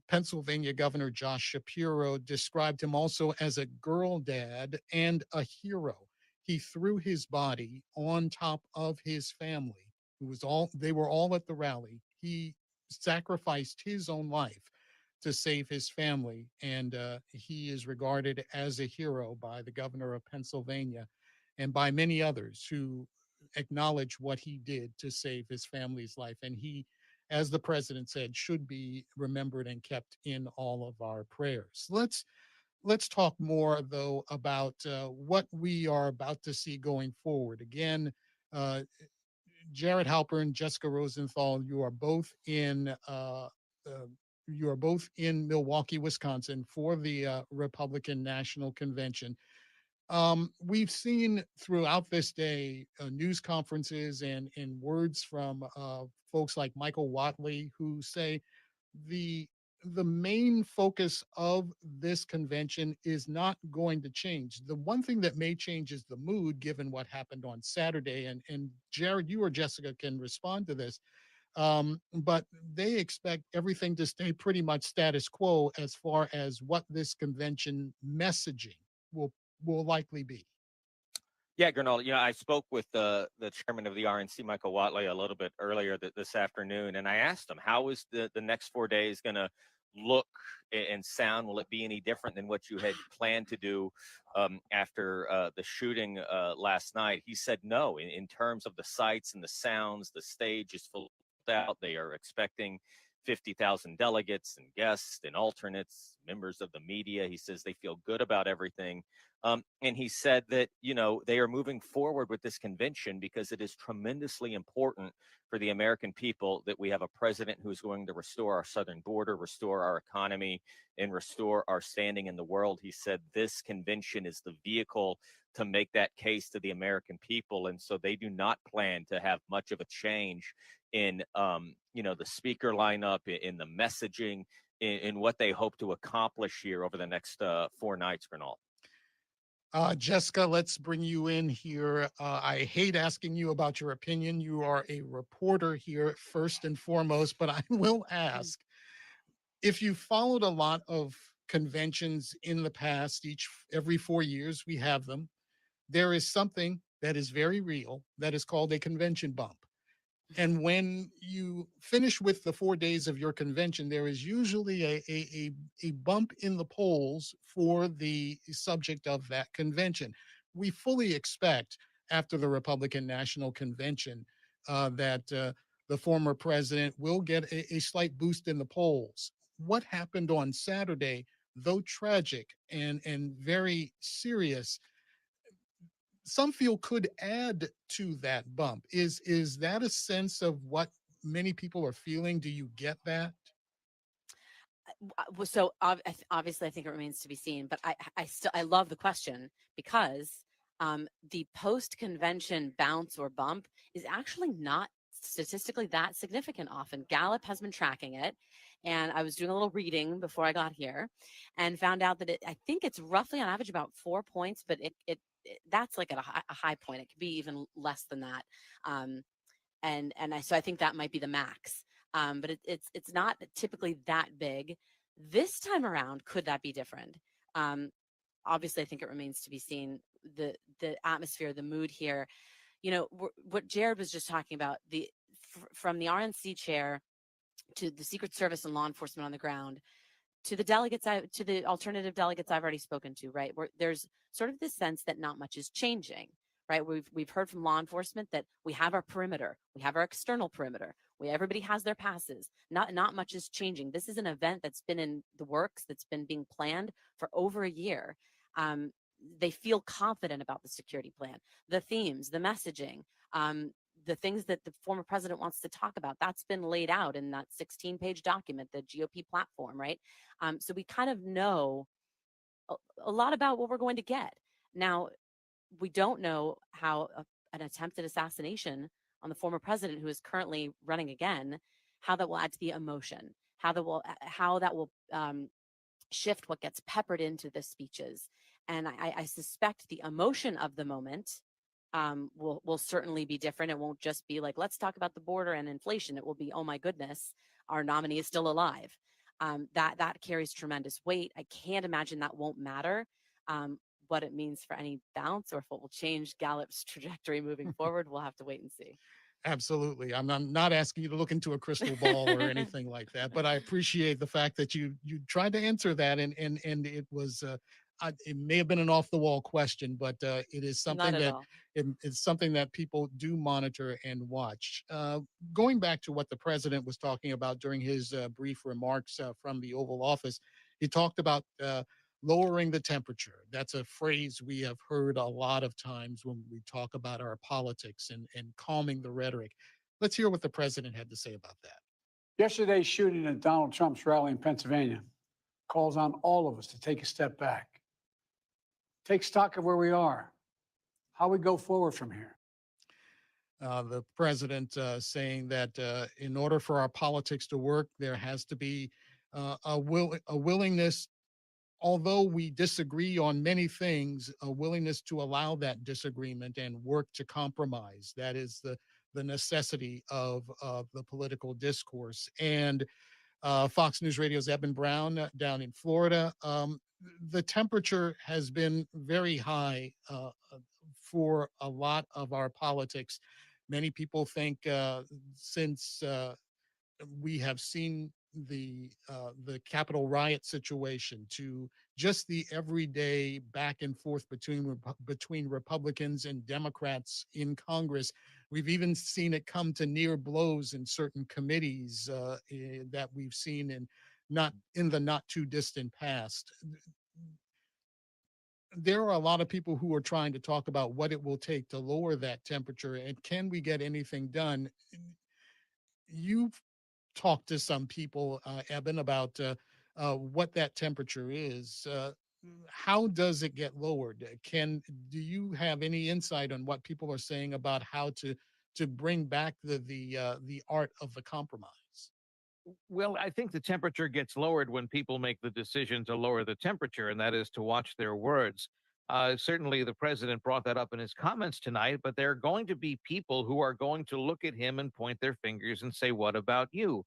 Pennsylvania Governor Josh Shapiro described him also as a girl dad and a hero. He threw his body on top of his family, they were all at the rally. He sacrificed his own life to save his family, and he is regarded as a hero by the governor of Pennsylvania and by many others who acknowledge what he did to save his family's life. And he, as the president said, should be remembered and kept in all of our prayers. Let's talk more, though, about what we are about to see going forward. Again, Jared Halpern, Jessica Rosenthal, you are both in Milwaukee, Wisconsin, for the Republican National Convention. We've seen throughout this day news conferences and words from folks like Michael Watley, who say the main focus of this convention is not going to change. The one thing that may change is the mood, given what happened on Saturday. And Jared, you or Jessica can respond to this. But they expect everything to stay pretty much status quo as far as what this convention messaging will likely be. Yeah, Gernal, I spoke with the chairman of the RNC, Michael Watley, a little bit earlier this afternoon, and I asked him, how is the next 4 days going to look and sound? Will it be any different than what you had planned to do after the shooting last night? He said no. In terms of the sights and the sounds, the stage is full out. They are expecting 50,000 delegates and guests and alternates, members of the media. He says they feel good about everything. And he said that, they are moving forward with this convention because it is tremendously important for the American people that we have a president who is going to restore our southern border, restore our economy, and restore our standing in the world. He said this convention is the vehicle to make that case to the American people. And so they do not plan to have much of a change in, the speaker lineup, in the messaging, in what they hope to accomplish here over the next 4 nights, Gernal. Jessica, let's bring you in here. I hate asking you about your opinion. You are a reporter here, first and foremost, but I will ask, if you followed a lot of conventions in the past, every 4 years we have them, there is something that is very real that is called a convention bump. And when you finish with the 4 days of your convention, there is usually a bump in the polls for the subject of that convention. We fully expect after the Republican National Convention that the former president will get a slight boost in the polls. What happened on Saturday, though tragic and very serious, some feel could add to that bump. Is that a sense of what many people are feeling? Do you get that? So obviously, I think it remains to be seen. But I love the question because the post-convention bounce or bump is actually not statistically that significant often. Gallup has been tracking it, and I was doing a little reading before I got here and found out that I think it's roughly on average about 4 points, but that's like at a high point. It could be even less than that. So I think that might be the max. But it's not typically that big. This time around, could that be different? Obviously, I think it remains to be seen. The atmosphere, the mood here, what Jared was just talking about, from the RNC chair to the Secret Service and law enforcement on the ground, to the delegates, to the alternative delegates I've already spoken to, right? Where there's sort of this sense that not much is changing, right? We've heard from law enforcement that we have our perimeter, we have our external perimeter, everybody has their passes. Not much is changing. This is an event that's been in the works, that's been being planned for over a year. They feel confident about the security plan, the themes, the messaging, the things that the former president wants to talk about. That's been laid out in that 16-page document, the GOP platform, right? So we kind of know a lot about what we're going to get. Now, we don't know how an attempted assassination on the former president, who is currently running again, how that will add to the emotion, how that will shift what gets peppered into the speeches. And I suspect the emotion of the moment will certainly be different. It won't just be like, let's talk about the border and inflation. It will be, oh my goodness, our nominee is still alive. That carries tremendous weight. I can't imagine that won't matter. What it means for any bounce or if it will change Gallup's trajectory moving forward, we'll have to wait and see. Absolutely. I'm not asking you to look into a crystal ball or anything like that, but I appreciate the fact that you tried to answer that, and it was it may have been an off the wall question, but it is something Not at that all. it's something that people do monitor and watch. Going back to what the president was talking about during his brief remarks from the Oval Office, he talked about lowering the temperature. That's a phrase we have heard a lot of times when we talk about our politics and calming the rhetoric. Let's hear what the president had to say about that. Yesterday's shooting at Donald Trump's rally in Pennsylvania calls on all of us to take a step back, take stock of where we are, how we go forward from here. The president saying that in order for our politics to work, there has to be a willingness, although we disagree on many things, a willingness to allow that disagreement and work to compromise. That is the necessity of the political discourse. And Fox News Radio's Eben Brown down in Florida, the temperature has been very high for a lot of our politics. Many people think since we have seen the Capitol riot situation to just the everyday back and forth between Republicans and Democrats in Congress. We've even seen it come to near blows in certain committees that we've seen in the not too distant past. There are a lot of people who are trying to talk about what it will take to lower that temperature and can we get anything done. You've talked to some people, Eben, about what that temperature is. How does it get lowered? Do you have any insight on what people are saying about how to bring back the art of the compromise? Well, I think the temperature gets lowered when people make the decision to lower the temperature, and that is to watch their words. Certainly, the president brought that up in his comments tonight, but there are going to be people who are going to look at him and point their fingers and say, "What about you?"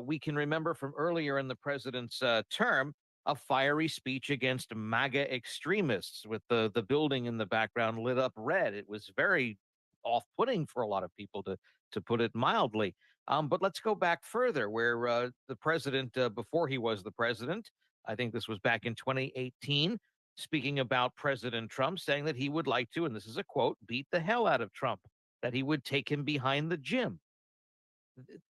We can remember from earlier in the president's term a fiery speech against MAGA extremists with the building in the background lit up red. It was very off-putting for a lot of people, to put it mildly. But let's go back further, where the president, before he was the president, I think this was back in 2018, speaking about President Trump, saying that he would like to, and this is a quote, beat the hell out of Trump, that he would take him behind the gym.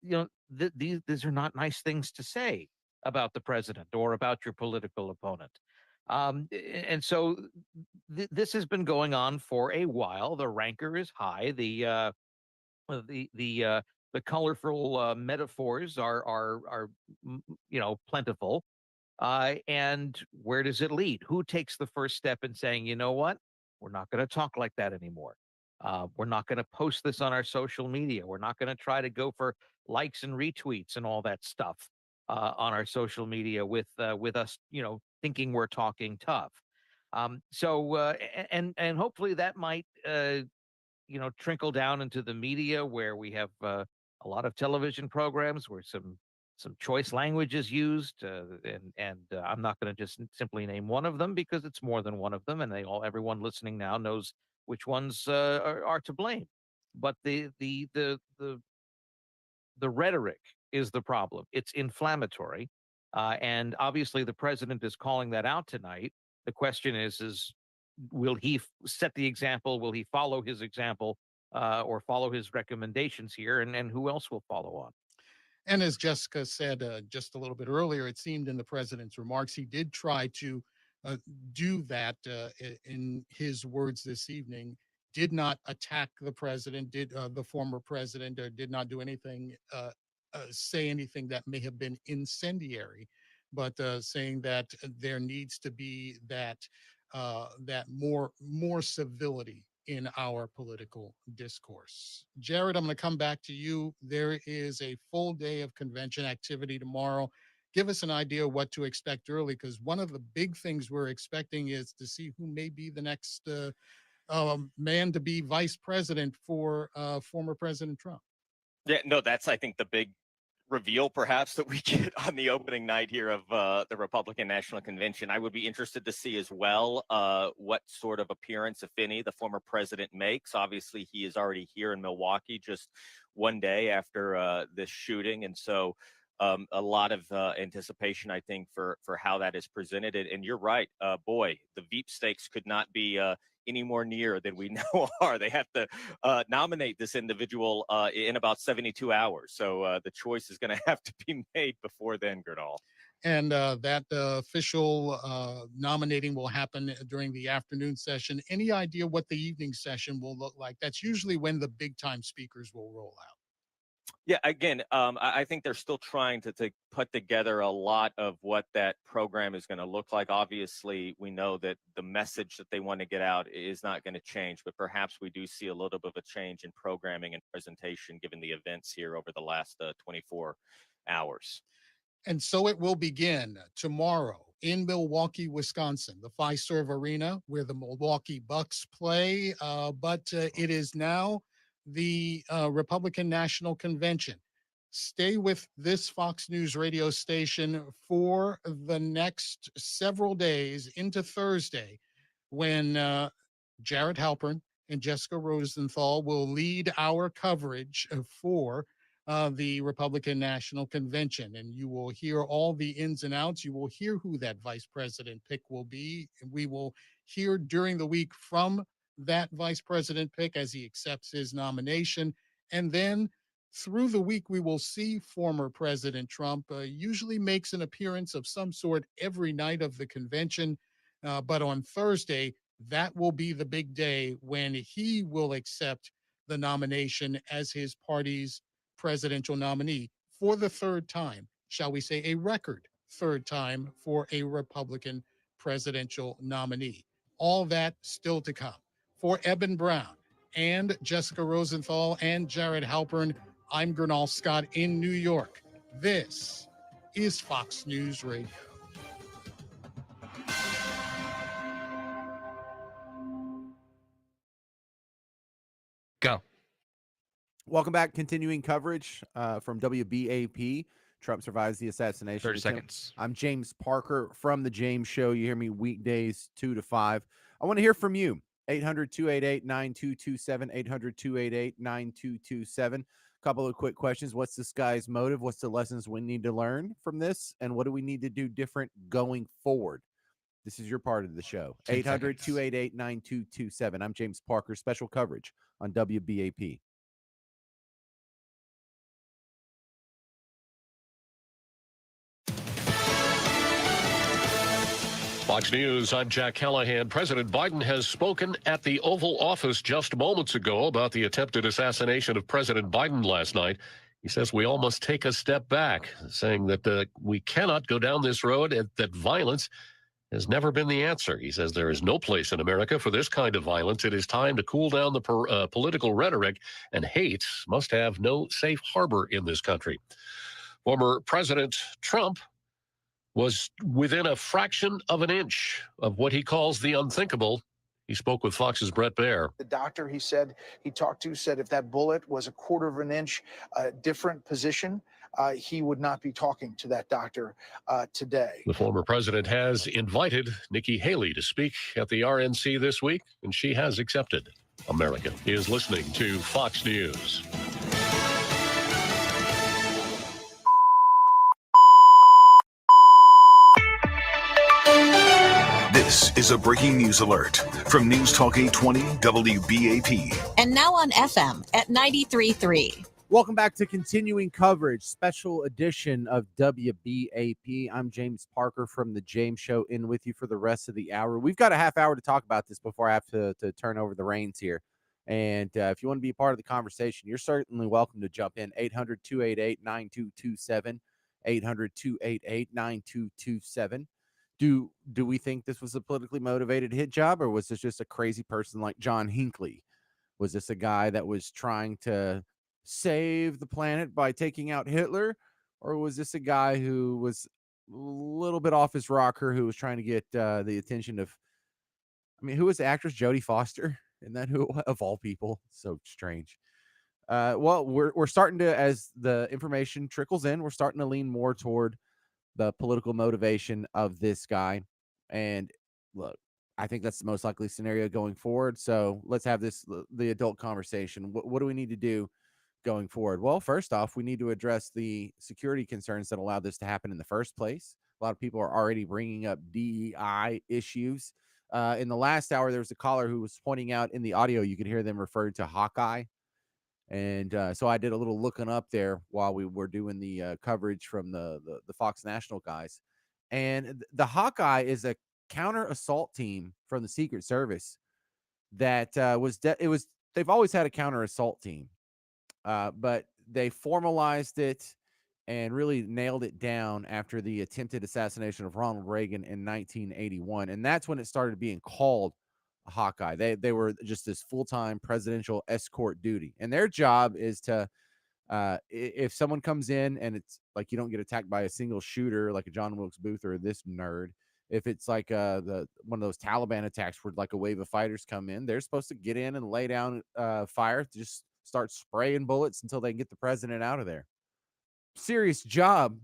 You know, these are not nice things to say about the president or about your political opponent. And so this has been going on for a while. The rancor is high. The colorful metaphors are plentiful. And where does it lead? Who takes the first step in saying, you know what, we're not going to talk like that anymore. We're not going to post this on our social media. We're not going to try to go for likes and retweets and all that stuff on our social media with us, thinking we're talking tough. And hopefully that might trickle down into the media, where we have a lot of television programs where some choice language is used, and I'm not going to just simply name one of them because it's more than one of them, and everyone listening now knows which ones are to blame. But the rhetoric is the problem. It's inflammatory, And obviously, the president is calling that out tonight. The question is will he set the example? Will he follow his example or follow his recommendations here? And who else will follow on? And as Jessica said just a little bit earlier, it seemed in the president's remarks, he did try to do that in his words this evening, did not attack the president, did the former president, or did not do anything, say anything that may have been incendiary, but saying that there needs to be that more civility in our political discourse. Jared, I'm going to come back to you. There is a full day of convention activity tomorrow. Give us an idea of what to expect early, because one of the big things we're expecting is to see who may be the next man to be vice president for former President Trump. Yeah, no, that's, I think, the big reveal perhaps that we get on the opening night here of the Republican National Convention. I would be interested to see as well what sort of appearance, if any, the former president makes. Obviously, he is already here in Milwaukee just one day after this shooting. And so a lot of anticipation, I think, for how that is presented. And you're right, boy, the Veep stakes could not be any more near than we now are. They have to nominate this individual in about 72 hours. So the choice is going to have to be made before then, Gernal. And that official nominating will happen during the afternoon session. Any idea what the evening session will look like? That's usually when the big time speakers will roll out. Yeah, again, I think they're still trying to put together a lot of what that program is going to look like. Obviously, we know that the message that they want to get out is not going to change, but perhaps we do see a little bit of a change in programming and presentation given the events here over the last 24 hours. And so it will begin tomorrow in Milwaukee, Wisconsin, the Fiserv Arena, where the Milwaukee Bucks play. But it is now the Republican National Convention. Stay with this Fox News radio station for the next several days into Thursday, when Jared Halpern and Jessica Rosenthal will lead our coverage for the Republican National Convention. And you will hear all the ins and outs. You will hear who that vice president pick will be. And we will hear during the week from that vice president pick as he accepts his nomination. And then through the week, we will see former President Trump usually makes an appearance of some sort every night of the convention. But on Thursday, that will be the big day when he will accept the nomination as his party's presidential nominee for the third time, shall we say a record third time for a Republican presidential nominee. All that still to come. For Eben Brown and Jessica Rosenthal and Jared Halpern, I'm Gernal Scott in New York. This is Fox News Radio. Go. Welcome back. Continuing coverage from WBAP. Trump survives the assassination. 30 seconds. I'm James Parker from The James Show. You hear me weekdays 2 to 5. I want to hear from you. 800-288-9227, 800-288-9227. Couple of quick questions. What's this guy's motive? What's the lessons we need to learn from this? And what do we need to do different going forward? This is your part of the show. 800-288-9227. I'm James Parker. Special coverage on WBAP. Fox News, I'm Jack Callahan. President Biden has spoken at the Oval Office just moments ago about the attempted assassination of President Biden last night. He says we all must take a step back, saying that we cannot go down this road and that violence has never been the answer. He says there is no place in America for this kind of violence. It is time to cool down the political rhetoric, and hate must have no safe harbor in this country. Former President Trump was within a fraction of an inch of what he calls the unthinkable. He spoke with Fox's Brett Baer. The doctor he talked to said if that bullet was a quarter of an inch different position, he would not be talking to that doctor today. The former president has invited Nikki Haley to speak at the RNC this week, and she has accepted. America is listening to Fox News. This is a breaking news alert from News Talk 820 WBAP. And now on FM at 93.3. Welcome back to continuing coverage, special edition of WBAP. I'm James Parker from The James Show, in with you for the rest of the hour. We've got a half hour to talk about this before I have to turn over the reins here. And if you want to be a part of the conversation, you're certainly welcome to jump in. 800-288-9227, 800-288-9227. Do we think this was a politically motivated hit job, or was this just a crazy person like John Hinckley? Was this a guy that was trying to save the planet by taking out Hitler, or was this a guy who was a little bit off his rocker, who was trying to get the attention of, who was the actress? Jodie Foster? Isn't that who, of all people? So strange. Well, we're starting to, as the information trickles in, we're starting to lean more toward the political motivation of this guy. And look, I think that's the most likely scenario going forward. So let's have the adult conversation. What do we need to do going forward? Well, first off, we need to address the security concerns that allowed this to happen in the first place. A lot of people are already bringing up DEI issues. In the last hour, there was a caller who was pointing out in the audio, you could hear them referred to Hawkeye. And so I did a little looking up there while we were doing the coverage from the Fox National guys. And the Hawkeye is a counter assault team from the Secret Service that they've always had a counter assault team. But they formalized it and really nailed it down after the attempted assassination of Ronald Reagan in 1981. And that's when it started being called a Hawkeye. They were just this full-time presidential escort duty. And their job is to, if someone comes in and it's like you don't get attacked by a single shooter like a John Wilkes Booth or this nerd, if it's like one of those Taliban attacks where like a wave of fighters come in, they're supposed to get in and lay down fire, just start spraying bullets until they can get the president out of there. Serious job,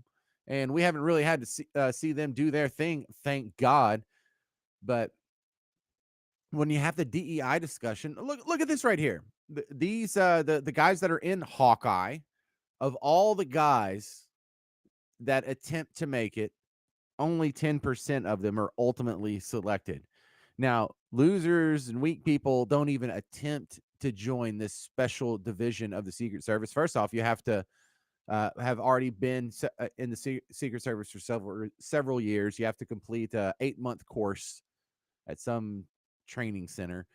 and we haven't really had to see them do their thing, thank God. But when you have the DEI discussion, look at this right here. These the guys that are in Hawkeye, of all the guys that attempt to make it, only 10% of them are ultimately selected. Now, losers and weak people don't even attempt to join this special division of the Secret Service. First off, you have to have already been in the Secret Service for several years. You have to complete a 8-month course at some training center.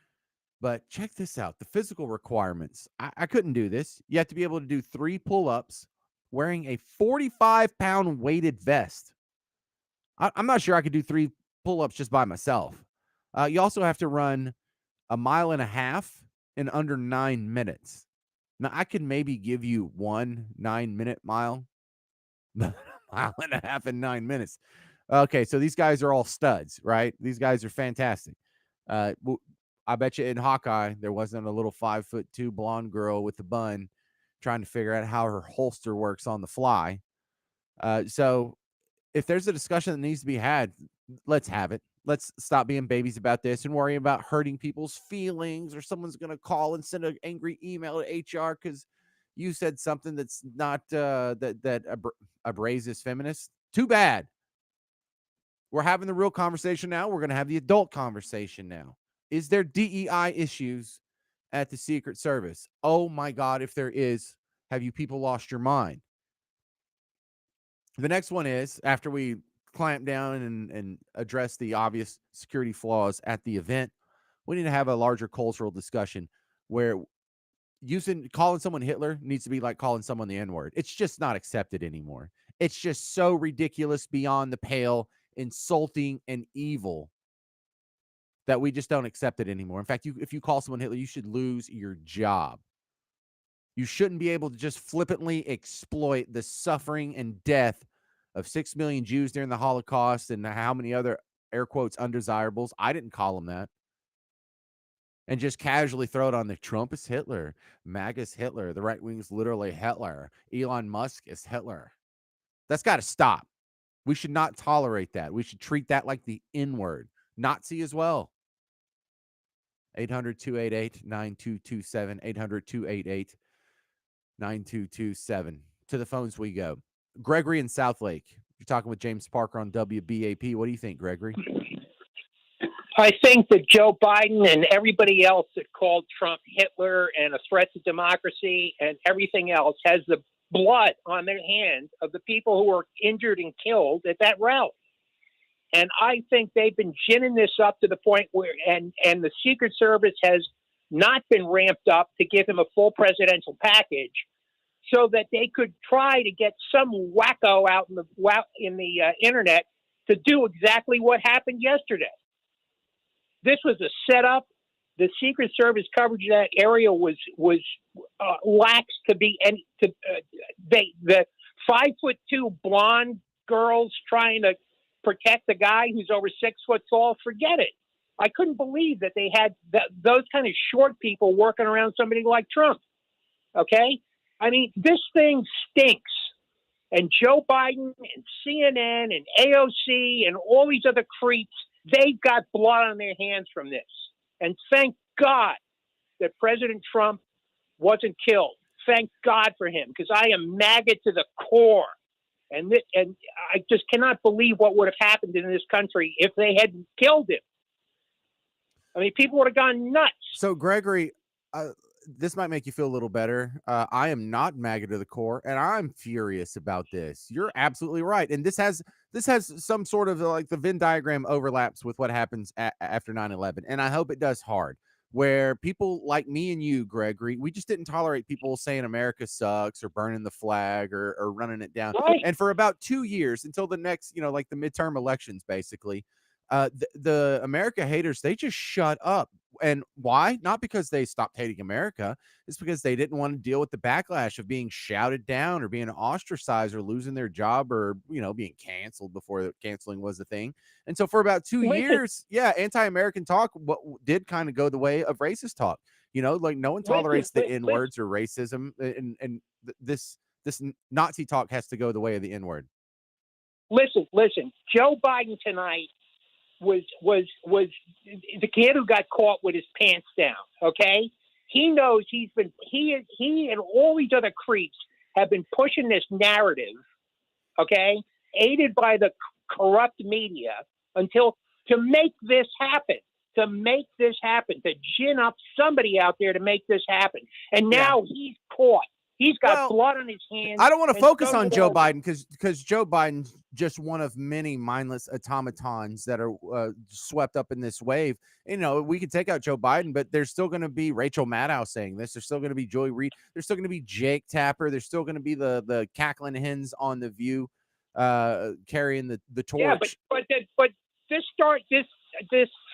But check this out, the physical requirements. I couldn't do this. You have to be able to do 3 pull-ups wearing a 45-pound weighted vest. I'm not sure I could do 3 pull-ups just by myself. You also have to run 1.5 miles in under 9 minutes. Now, I could maybe give you 1 9-minute mile. 1.5 miles in 9 minutes. Okay, so these guys are all studs, right? These guys are fantastic. I bet you in Hawkeye, there wasn't a little 5'2" blonde girl with a bun trying to figure out how her holster works on the fly. So if there's a discussion that needs to be had, let's have it. Let's stop being babies about this and worry about hurting people's feelings, or someone's going to call and send an angry email to HR because you said something that's not that abrasive feminist. Too bad. We're having the real conversation now. We're going to have the adult conversation now. Is there DEI issues at the Secret Service? Oh my God, if there is, have you people lost your mind? The next one is, after we clamp down and address the obvious security flaws at the event, we need to have a larger cultural discussion where calling someone Hitler needs to be like calling someone the N-word. It's just not accepted anymore. It's just so ridiculous, beyond the pale, insulting, and evil that we just don't accept it anymore. In fact, if you call someone Hitler, you should lose your job. You shouldn't be able to just flippantly exploit the suffering and death of 6 million Jews during the Holocaust and how many other, air quotes, undesirables. I didn't call them that. And just casually throw it on the Trump is Hitler, MAGA is Hitler, the right wing is literally Hitler, Elon Musk is Hitler. That's got to stop. We should not tolerate that. We should treat that like the N-word. Nazi as well. 800-288-9227, 800-288-9227. To the phones we go. Gregory in Southlake. You're talking with James Parker on WBAP. What do you think, Gregory? I think that Joe Biden and everybody else that called Trump Hitler and a threat to democracy and everything else has the blood on their hands of the people who were injured and killed at that rally. And I think they've been ginning this up to the point where, and the Secret Service has not been ramped up to give him a full presidential package, so that they could try to get some wacko out in the internet to do exactly what happened yesterday. This was a setup. The Secret Service coverage of that area was lax to be any. The 5'2" blonde girls trying to protect the guy who's over 6 foot tall. Forget it. I couldn't believe that they had those kind of short people working around somebody like Trump. Okay, I mean, this thing stinks. And Joe Biden and CNN and AOC and all these other creeps, they've got blood on their hands from this. And thank God that President Trump wasn't killed. Thank God for him, because I am MAGA to the core. And I just cannot believe what would have happened in this country if they hadn't killed him. I mean, people would have gone nuts. So, Gregory, this might make you feel a little better. I am not MAGA to the core, and I'm furious about this. You're absolutely right. And this has some sort of like the Venn diagram overlaps with what happens after 9/11. And I hope it does hard, where people like me and you, Gregory, we just didn't tolerate people saying America sucks or burning the flag or running it down. Right. And for about 2 years, until the next, like the midterm elections, basically, the America haters, they just shut up. And why? Not because they stopped hating America. It's because they didn't want to deal with the backlash of being shouted down or being ostracized or losing their job or, being canceled before canceling was a thing. And so for about 2 years, anti-American talk did kind of go the way of racist talk. Like no one tolerates the N-words or racism. And this Nazi talk has to go the way of the N-word. Listen. Joe Biden tonight was the kid who got caught with his pants down. Okay, he knows he and all these other creeps have been pushing this narrative. Okay, aided by the corrupt media to make this happen. To gin up somebody out there to make this happen. And now he's caught. He's got blood on his hands. I don't want to focus on Joe Biden because Joe Biden's just one of many mindless automatons that are swept up in this wave. We could take out Joe Biden, but there's still going to be Rachel Maddow saying this. There's still going to be Joy Reid. There's still going to be Jake Tapper. There's still going to be the cackling hens on The View carrying the torch. Yeah, but this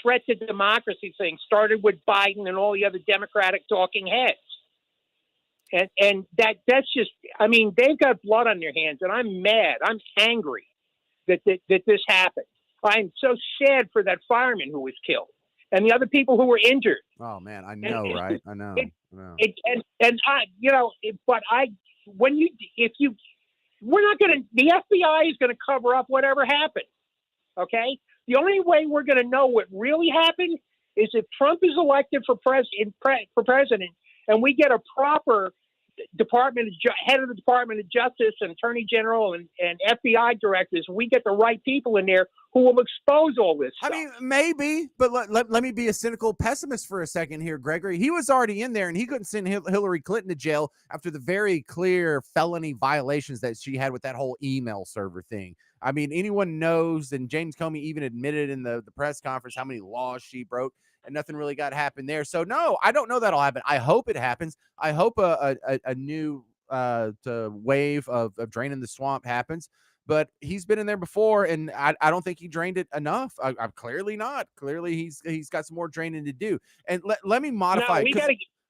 threat to democracy thing started with Biden and all the other Democratic talking heads. And that's just, I mean, they've got blood on their hands, and I'm mad. I'm angry that this happened. I'm so sad for that fireman who was killed and the other people who were injured. Oh man, I know, right? I know. We're not going to, the FBI is going to cover up whatever happened. Okay. The only way we're going to know what really happened is if Trump is elected for president, and we get a proper head of the Department of Justice and Attorney General and FBI directors. We get the right people in there who will expose all this stuff. I mean, maybe, but let me be a cynical pessimist for a second here, Gregory. He was already in there, and he couldn't send Hillary Clinton to jail after the very clear felony violations that she had with that whole email server thing. I mean, anyone knows, and James Comey even admitted in the press conference how many laws she broke. And nothing really got happened there. So no, I don't know that'll happen. I hope it happens. I hope a new wave of draining the swamp happens. But he's been in there before, and I don't think he drained it enough. I'm clearly not. Clearly, he's got some more draining to do. And let me modify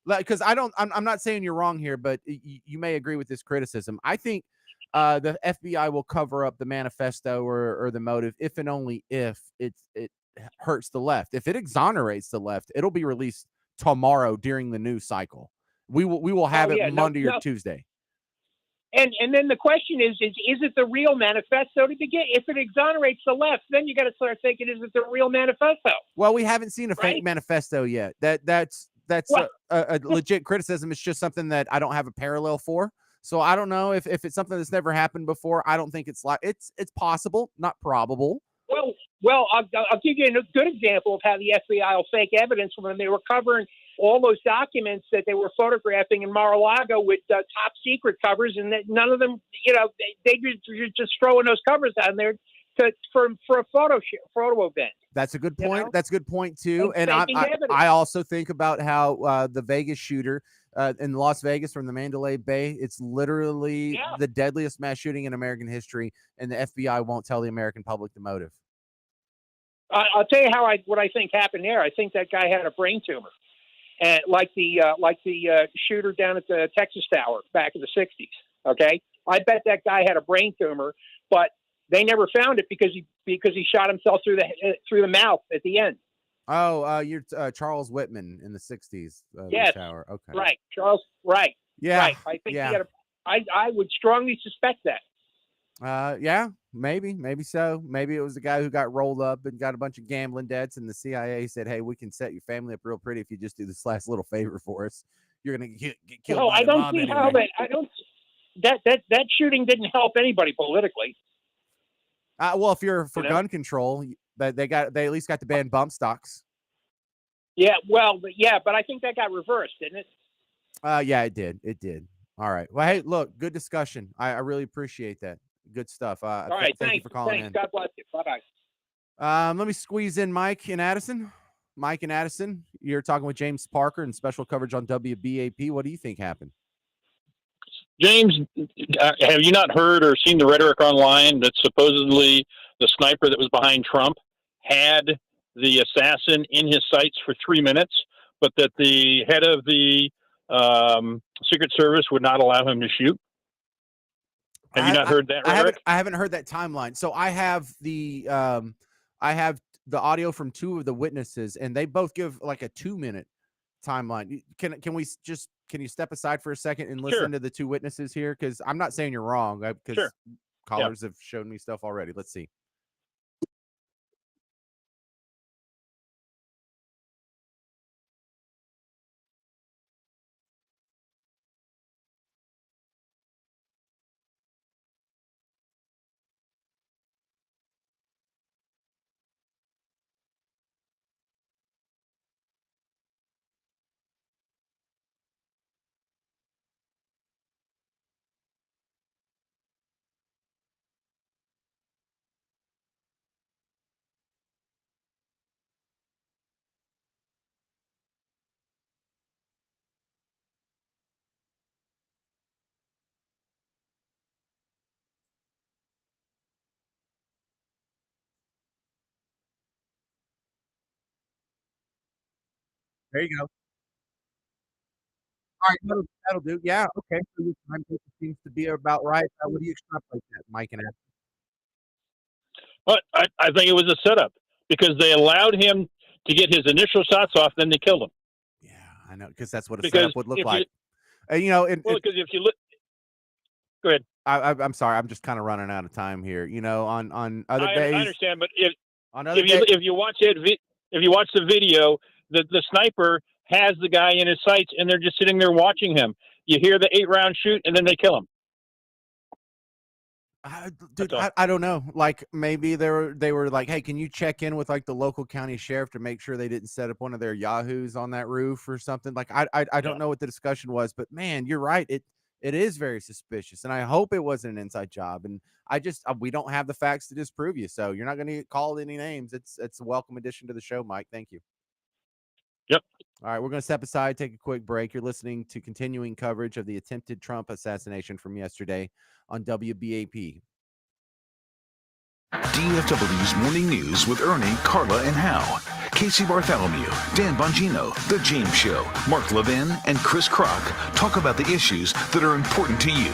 because I'm not saying you're wrong here, but you may agree with this criticism. I think the FBI will cover up the manifesto or the motive if and only if it hurts the left. If it exonerates the left, it'll be released tomorrow during the news cycle. We will have it Monday or Tuesday. And then the question is it the real manifesto to begin? If it exonerates the left, then you got to start thinking, is it the real manifesto? Well, we haven't seen a fake manifesto yet. That's a legit criticism. It's just something that I don't have a parallel for. So I don't know if it's something that's never happened before. I don't think it's possible, not probable. Well, I'll give you a good example of how the FBI will fake evidence when they were covering all those documents that they were photographing in Mar-a-Lago with top secret covers, and that none of them, they just throwing those covers on there for a photo event. That's a good point. That's a good point too. And And faking evidence. I also think about how the Vegas shooter in Las Vegas from the Mandalay Bay, it's literally the deadliest mass shooting in American history, and the FBI won't tell the American public the motive. I'll tell you what I think happened there. I think that guy had a brain tumor, and like the shooter down at the Texas Tower back in the '60s. Okay, I bet that guy had a brain tumor, but they never found it because he shot himself through the mouth at the end. Oh, you're Charles Whitman in the '60s. Yes. Tower. Okay. Right, Charles. Right. Yeah. Right. I think he had I would strongly suspect that. Yeah, maybe so. Maybe it was the guy who got rolled up and got a bunch of gambling debts, and the CIA said, "Hey, we can set your family up real pretty if you just do this last little favor for us. You're gonna get killed." No, by I the don't mob see anyway. how that shooting didn't help anybody politically. Well, if you're for gun control, they at least got to ban bump stocks. Yeah, but I think that got reversed, didn't it? Yeah, it did. It did. All right. Well, hey, look, good discussion. I really appreciate that. Good stuff. All right, thank you for calling in. God bless you. Bye-bye. Let me squeeze in Mike and Addison. Mike and Addison, you're talking with James Parker and special coverage on WBAP. What do you think happened? James, have you not heard or seen the rhetoric online that supposedly the sniper that was behind Trump had the assassin in his sights for 3 minutes, but that the head of the Secret Service would not allow him to shoot? Have you not heard that rhetoric? I haven't heard that timeline. So I have the audio from two of the witnesses, and they both give like a 2-minute timeline. Can you step aside for a second and listen to the two witnesses here? Because I'm not saying you're wrong, because callers have shown me stuff already. Let's see. There you go. All right, that'll do. Yeah, okay. So your timetable seems to be about right. What do you extrapolate that, Mike and Ed? But I think it was a setup because they allowed him to get his initial shots off, then they killed him. Yeah, I know, because that's what a setup would look like. Because if you look, go ahead. I'm sorry, I'm just kind of running out of time here. On other days, I understand, but if if you watch the video, the sniper has the guy in his sights, and they're just sitting there watching him. You hear the 8-round shoot, and then they kill him. Dude, I don't know. Like maybe they were like, hey, can you check in with like the local county sheriff to make sure they didn't set up one of their yahoos on that roof or something? Like I don't know what the discussion was, but man, you're right. It is very suspicious, and I hope it wasn't an inside job. And we don't have the facts to disprove you, so you're not going to get called any names. It's a welcome addition to the show, Mike. Thank you. Yep. All right, we're going to step aside, take a quick break. You're listening to continuing coverage of the attempted Trump assassination from yesterday on WBAP. DFW's Morning News with Ernie, Carla, and Hal. Casey Bartholomew, Dan Bongino, The James Show, Mark Levin, and Chris Kroc talk about the issues that are important to you.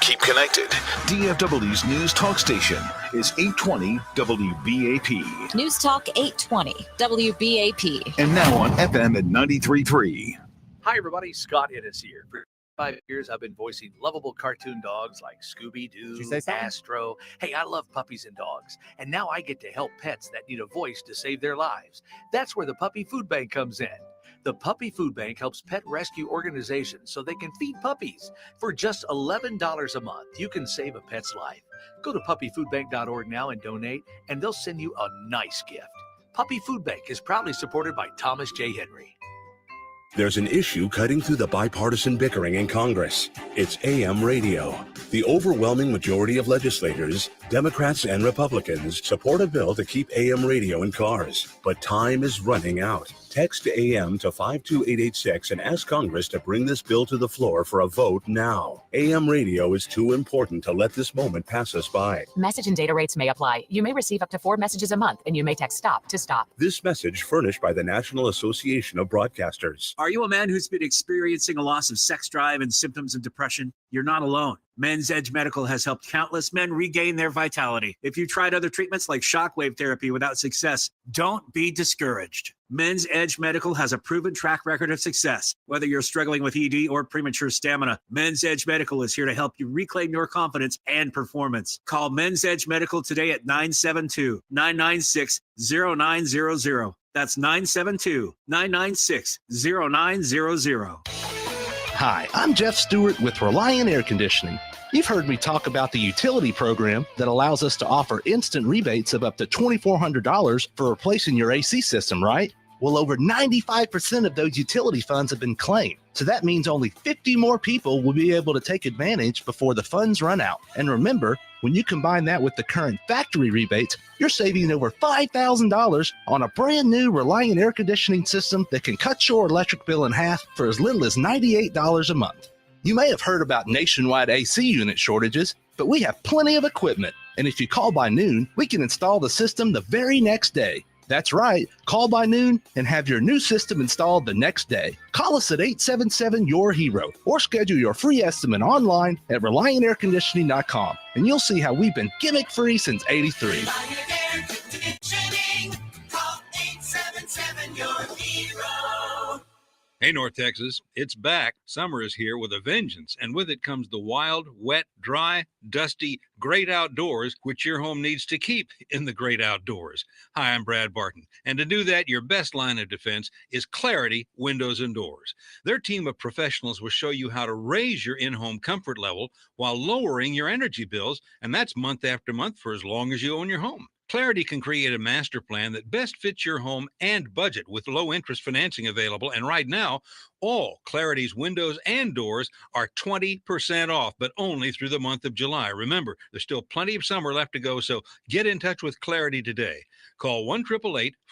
Keep connected. DFW's News Talk Station is 820 WBAP. News Talk 820 WBAP. And now on FM at 93.3. Hi, everybody. Scott Innes here. For 5 years, I've been voicing lovable cartoon dogs like Scooby-Doo, Astro. Hey, I love puppies and dogs. And now I get to help pets that need a voice to save their lives. That's where the Puppy Food Bank comes in. The Puppy Food Bank helps pet rescue organizations so they can feed puppies. For just $11 a month, you can save a pet's life. Go to puppyfoodbank.org now and donate, and they'll send you a nice gift. Puppy Food Bank is proudly supported by Thomas J. Henry. There's an issue cutting through the bipartisan bickering in Congress. It's AM radio. The overwhelming majority of legislators, Democrats and Republicans, support a bill to keep AM radio in cars. But time is running out. Text AM to 52886 and ask Congress to bring this bill to the floor for a vote now. AM radio is too important to let this moment pass us by. Message and data rates may apply. You may receive up to 4 messages a month, and you may text STOP to stop. This message furnished by the National Association of Broadcasters. Are you a man who's been experiencing a loss of sex drive and symptoms of depression? You're not alone. Men's Edge Medical has helped countless men regain their vitality. If you tried other treatments like shockwave therapy without success, don't be discouraged. Men's Edge Medical has a proven track record of success. Whether you're struggling with ED or premature stamina, Men's Edge Medical is here to help you reclaim your confidence and performance. Call Men's Edge Medical today at 972-996-0900. That's 972-996-0900. Hi, I'm Jeff Stewart with Reliant Air Conditioning. You've heard me talk about the utility program that allows us to offer instant rebates of up to $2,400 for replacing your AC system, right? Well, over 95% of those utility funds have been claimed. So that means only 50 more people will be able to take advantage before the funds run out. And remember, when you combine that with the current factory rebates, you're saving over $5,000 on a brand new Reliant air conditioning system that can cut your electric bill in half for as little as $98 a month. You may have heard about nationwide AC unit shortages, but we have plenty of equipment. And if you call by noon, we can install the system the very next day. That's right. Call by noon and have your new system installed the next day. Call us at 877-YOUR-HERO or schedule your free estimate online at ReliantAirConditioning.com, and you'll see how we've been gimmick-free since '83. Call 877-YOUR-HERO. Hey, North Texas, it's back. Summer is here with a vengeance, and with it comes the wild, wet, dry, dusty, great outdoors, which your home needs to keep in the great outdoors. Hi, I'm Brad Barton, and to do that, your best line of defense is Clarity Windows and Doors. Their team of professionals will show you how to raise your in-home comfort level while lowering your energy bills, and that's month after month for as long as you own your home. Clarity can create a master plan that best fits your home and budget with low interest financing available. And right now, all Clarity's windows and doors are 20% off, but only through the month of July. Remember, there's still plenty of summer left to go, so get in touch with Clarity today. Call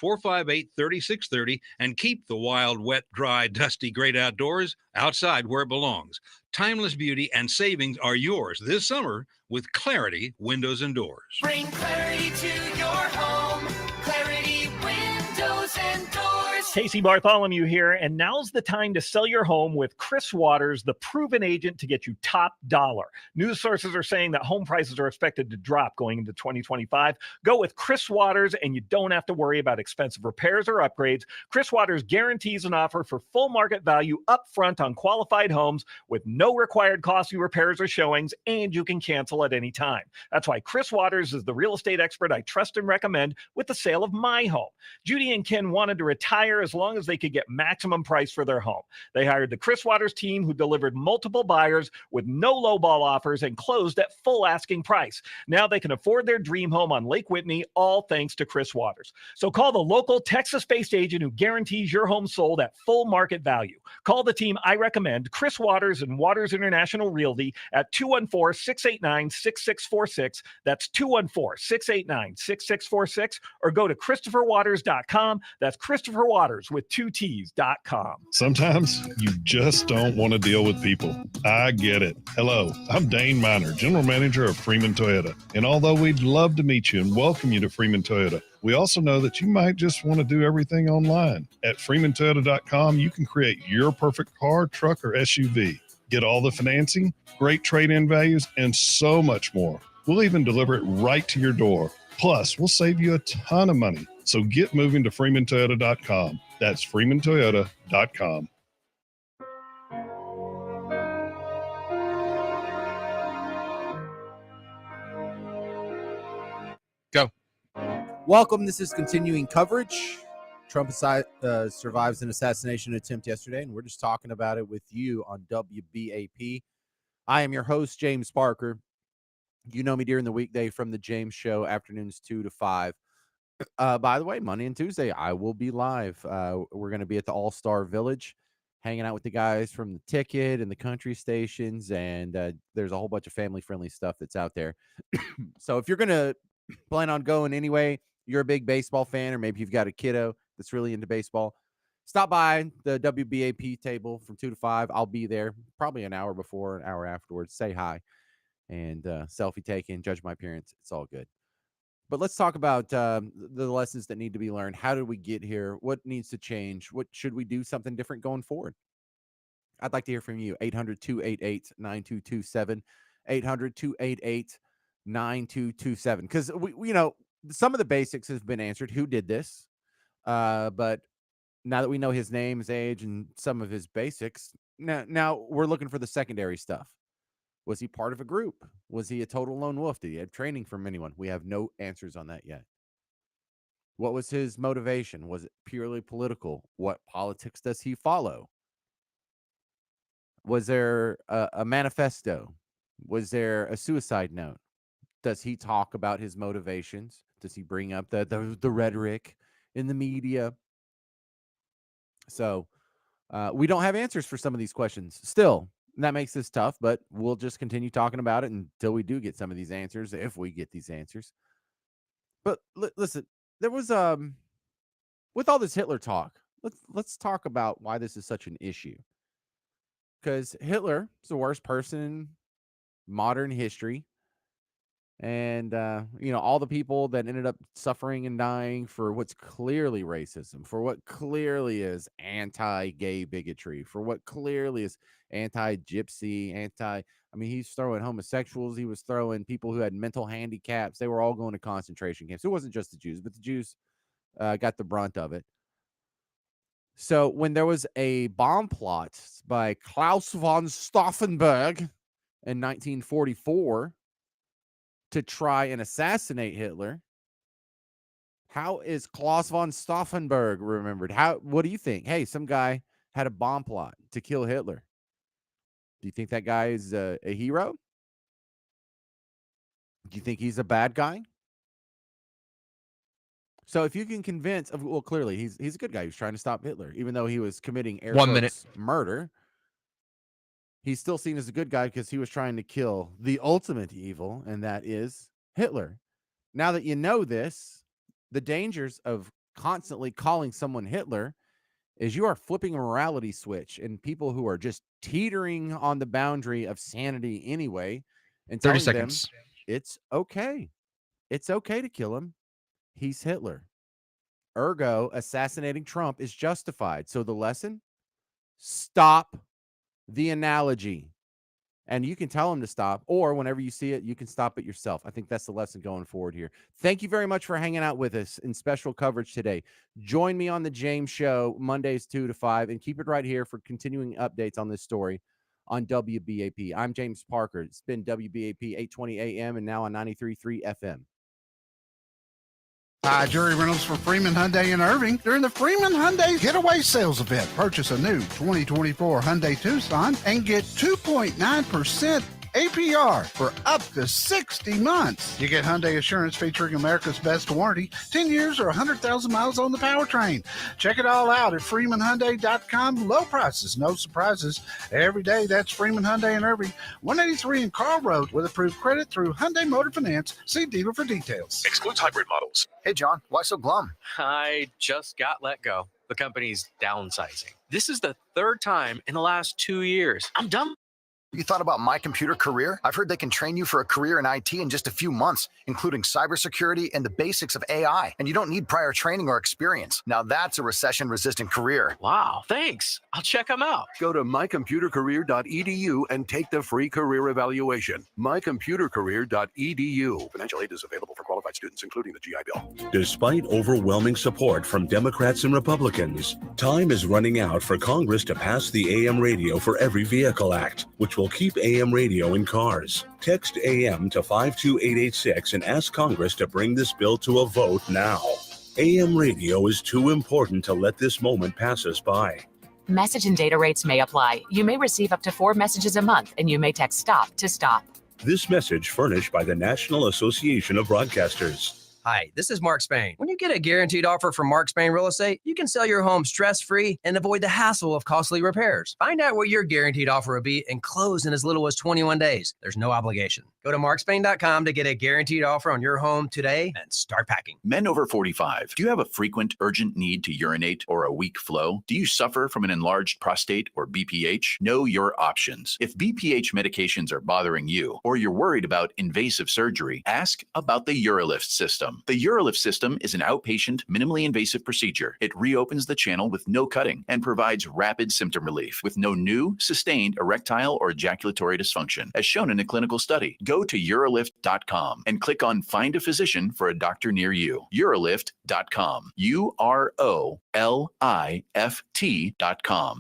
1-888-458-3630 and keep the wild, wet, dry, dusty, great outdoors outside where it belongs. Timeless beauty and savings are yours this summer with Clarity Windows and Doors. Bring clarity to your home. Clarity Windows and Doors. Casey Bartholomew here, and now's the time to sell your home with Chris Waters, the proven agent to get you top dollar. News sources are saying that home prices are expected to drop going into 2025. Go with Chris Waters, and you don't have to worry about expensive repairs or upgrades. Chris Waters guarantees an offer for full market value up front on qualified homes with no required costly repairs or showings, and you can cancel at any time. That's why Chris Waters is the real estate expert I trust and recommend with the sale of my home. Judy and Ken wanted to retire as long as they could get maximum price for their home. They hired the Chris Waters team, who delivered multiple buyers with no lowball offers and closed at full asking price. Now they can afford their dream home on Lake Whitney, all thanks to Chris Waters. So call the local Texas-based agent who guarantees your home sold at full market value. Call the team I recommend, Chris Waters and Waters International Realty, at 214-689-6646. That's 214-689-6646, or go to ChristopherWaters.com. That's Christopher Waters with 2 T's.com. Sometimes you just don't want to deal with people. I get it. Hello, I'm Dane Miner, General Manager of Freeman Toyota. And although we'd love to meet you and welcome you to Freeman Toyota, we also know that you might just want to do everything online. At FreemanToyota.com, you can create your perfect car, truck, or SUV. Get all the financing, great trade-in values, and so much more. We'll even deliver it right to your door. Plus, we'll save you a ton of money. So get moving to FreemanToyota.com. That's FreemanToyota.com. Go. Welcome. This is continuing coverage. Trump survives an assassination attempt yesterday, and we're just talking about it with you on WBAP. I am your host, James Parker. You know me during the weekday from the James Show, afternoons 2 to 5. By the way, Monday and Tuesday, I will be live. We're going to be at the All-Star Village, hanging out with the guys from the Ticket and the country stations, and there's a whole bunch of family-friendly stuff that's out there. So if you're going to plan on going anyway, you're a big baseball fan, or maybe you've got a kiddo that's really into baseball, stop by the WBAP table from 2 to 5. I'll be there probably an hour before, an hour afterwards. Say hi and selfie taking, judge my appearance. It's all good. But let's talk about the lessons that need to be learned. How did we get here? What needs to change? What should we do something different going forward? I'd like to hear from you. 800-288-9227. 800-288-9227. Because we some of the basics has been answered. Who did this? But now that we know his name, his age, and some of his basics, now we're looking for the secondary stuff. Was he part of a group? Was he a total lone wolf? Did he have training from anyone? We have no answers on that yet. What was his motivation? Was it purely political? What politics does he follow? Was there a manifesto? Was there a suicide note? Does he talk about his motivations? Does he bring up the rhetoric in the media? So we don't have answers for some of these questions still. That makes this tough, but we'll just continue talking about it until we do get some of these answers, if we get these answers. But listen, there was with all this Hitler talk, let's talk about why this is such an issue. Because Hitler is the worst person in modern history. And, all the people that ended up suffering and dying for what's clearly racism, for what clearly is anti-gay bigotry, for what clearly is anti-gypsy, he's throwing homosexuals. He was throwing people who had mental handicaps. They were all going to concentration camps. It wasn't just the Jews, but the Jews got the brunt of it. So when there was a bomb plot by Klaus von Stauffenberg in 1944, to try and assassinate Hitler, how is Klaus von Stauffenberg remembered? What do you think? Hey, some guy had a bomb plot to kill Hitler. Do you think that guy is a hero? Do you think he's a bad guy? So if you can convince, well, clearly he's a good guy who's trying to stop Hitler, even though he was committing air quotes murder. He's still seen as a good guy because he was trying to kill the ultimate evil, and that is Hitler. Now that you know this, the dangers of constantly calling someone Hitler is you are flipping a morality switch, and people who are just teetering on the boundary of sanity anyway, and 30 telling them seconds. it's okay. It's okay to kill him. He's Hitler. Ergo, assassinating Trump is justified. So the lesson? Stop the analogy. And you can tell them to stop, or whenever you see it, you can stop it yourself. I think that's the lesson going forward here. Thank you very much for hanging out with us in special coverage today. Join me on the James Show Mondays 2 to 5, and keep it right here for continuing updates on this story on WBAP. I'm James Parker. It's been WBAP 820 AM and now on 93.3 FM. Hi, Jerry Reynolds from Freeman Hyundai in Irving. During the Freeman Hyundai Getaway Sales Event, purchase a new 2024 Hyundai Tucson and get 2.9% APR for up to 60 months. You get Hyundai Assurance featuring America's best warranty, 10 years or 100,000 miles on the powertrain. Check it all out at FreemanHyundai.com. Low prices, no surprises. Every day, that's Freeman Hyundai in Irving, 183 in Carl Road with approved credit through Hyundai Motor Finance. See dealer for details. Excludes hybrid models. Hey, John, why so glum? I just got let go. The company's downsizing. This is the third time in the last 2 years. I'm done. You thought about My Computer Career? I've heard they can train you for a career in IT in just a few months, including cybersecurity and the basics of AI. And you don't need prior training or experience. Now that's a recession-resistant career. Wow, thanks. I'll check them out. Go to mycomputercareer.edu and take the free career evaluation. mycomputercareer.edu. Financial aid is available for qualified students, including the GI Bill. Despite overwhelming support from Democrats and Republicans, time is running out for Congress to pass the AM Radio for Every Vehicle Act, which will keep AM radio in cars. Text AM to 52886 and ask Congress to bring this bill to a vote now. AM radio is too important to let this moment pass us by. Message and data rates may apply. You may receive up to 4 messages a month, and you may text STOP to stop. This message furnished by the National Association of Broadcasters. Hi, this is Mark Spain. When you get a guaranteed offer from Mark Spain Real Estate, you can sell your home stress-free and avoid the hassle of costly repairs. Find out what your guaranteed offer will be and close in as little as 21 days. There's no obligation. Go to markspain.com to get a guaranteed offer on your home today and start packing. Men over 45, do you have a frequent, urgent need to urinate or a weak flow? Do you suffer from an enlarged prostate or BPH? Know your options. If BPH medications are bothering you or you're worried about invasive surgery, ask about the UroLift system. The UroLift system is an outpatient, minimally invasive procedure. It reopens the channel with no cutting and provides rapid symptom relief with no new, sustained erectile or ejaculatory dysfunction, as shown in a clinical study. Go to urolift.com and click on Find a Physician for a doctor near you. Urolift.com. UROLIFT.com.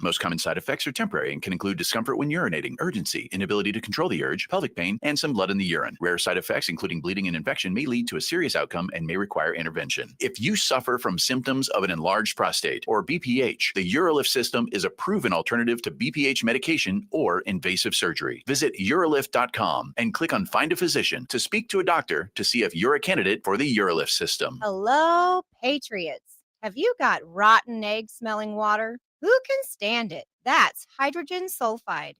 Most common side effects are temporary and can include discomfort when urinating, urgency, inability to control the urge, pelvic pain, and some blood in the urine. Rare side effects, including bleeding and infection, may lead to a serious outcome and may require intervention. If you suffer from symptoms of an enlarged prostate or BPH, the UroLift system is a proven alternative to BPH medication or invasive surgery. Visit urolift.com and click on Find a Physician to speak to a doctor to see if you're a candidate for the UroLift system. Hello, Patriots. Have you got rotten egg smelling water? Who can stand it? That's hydrogen sulfide.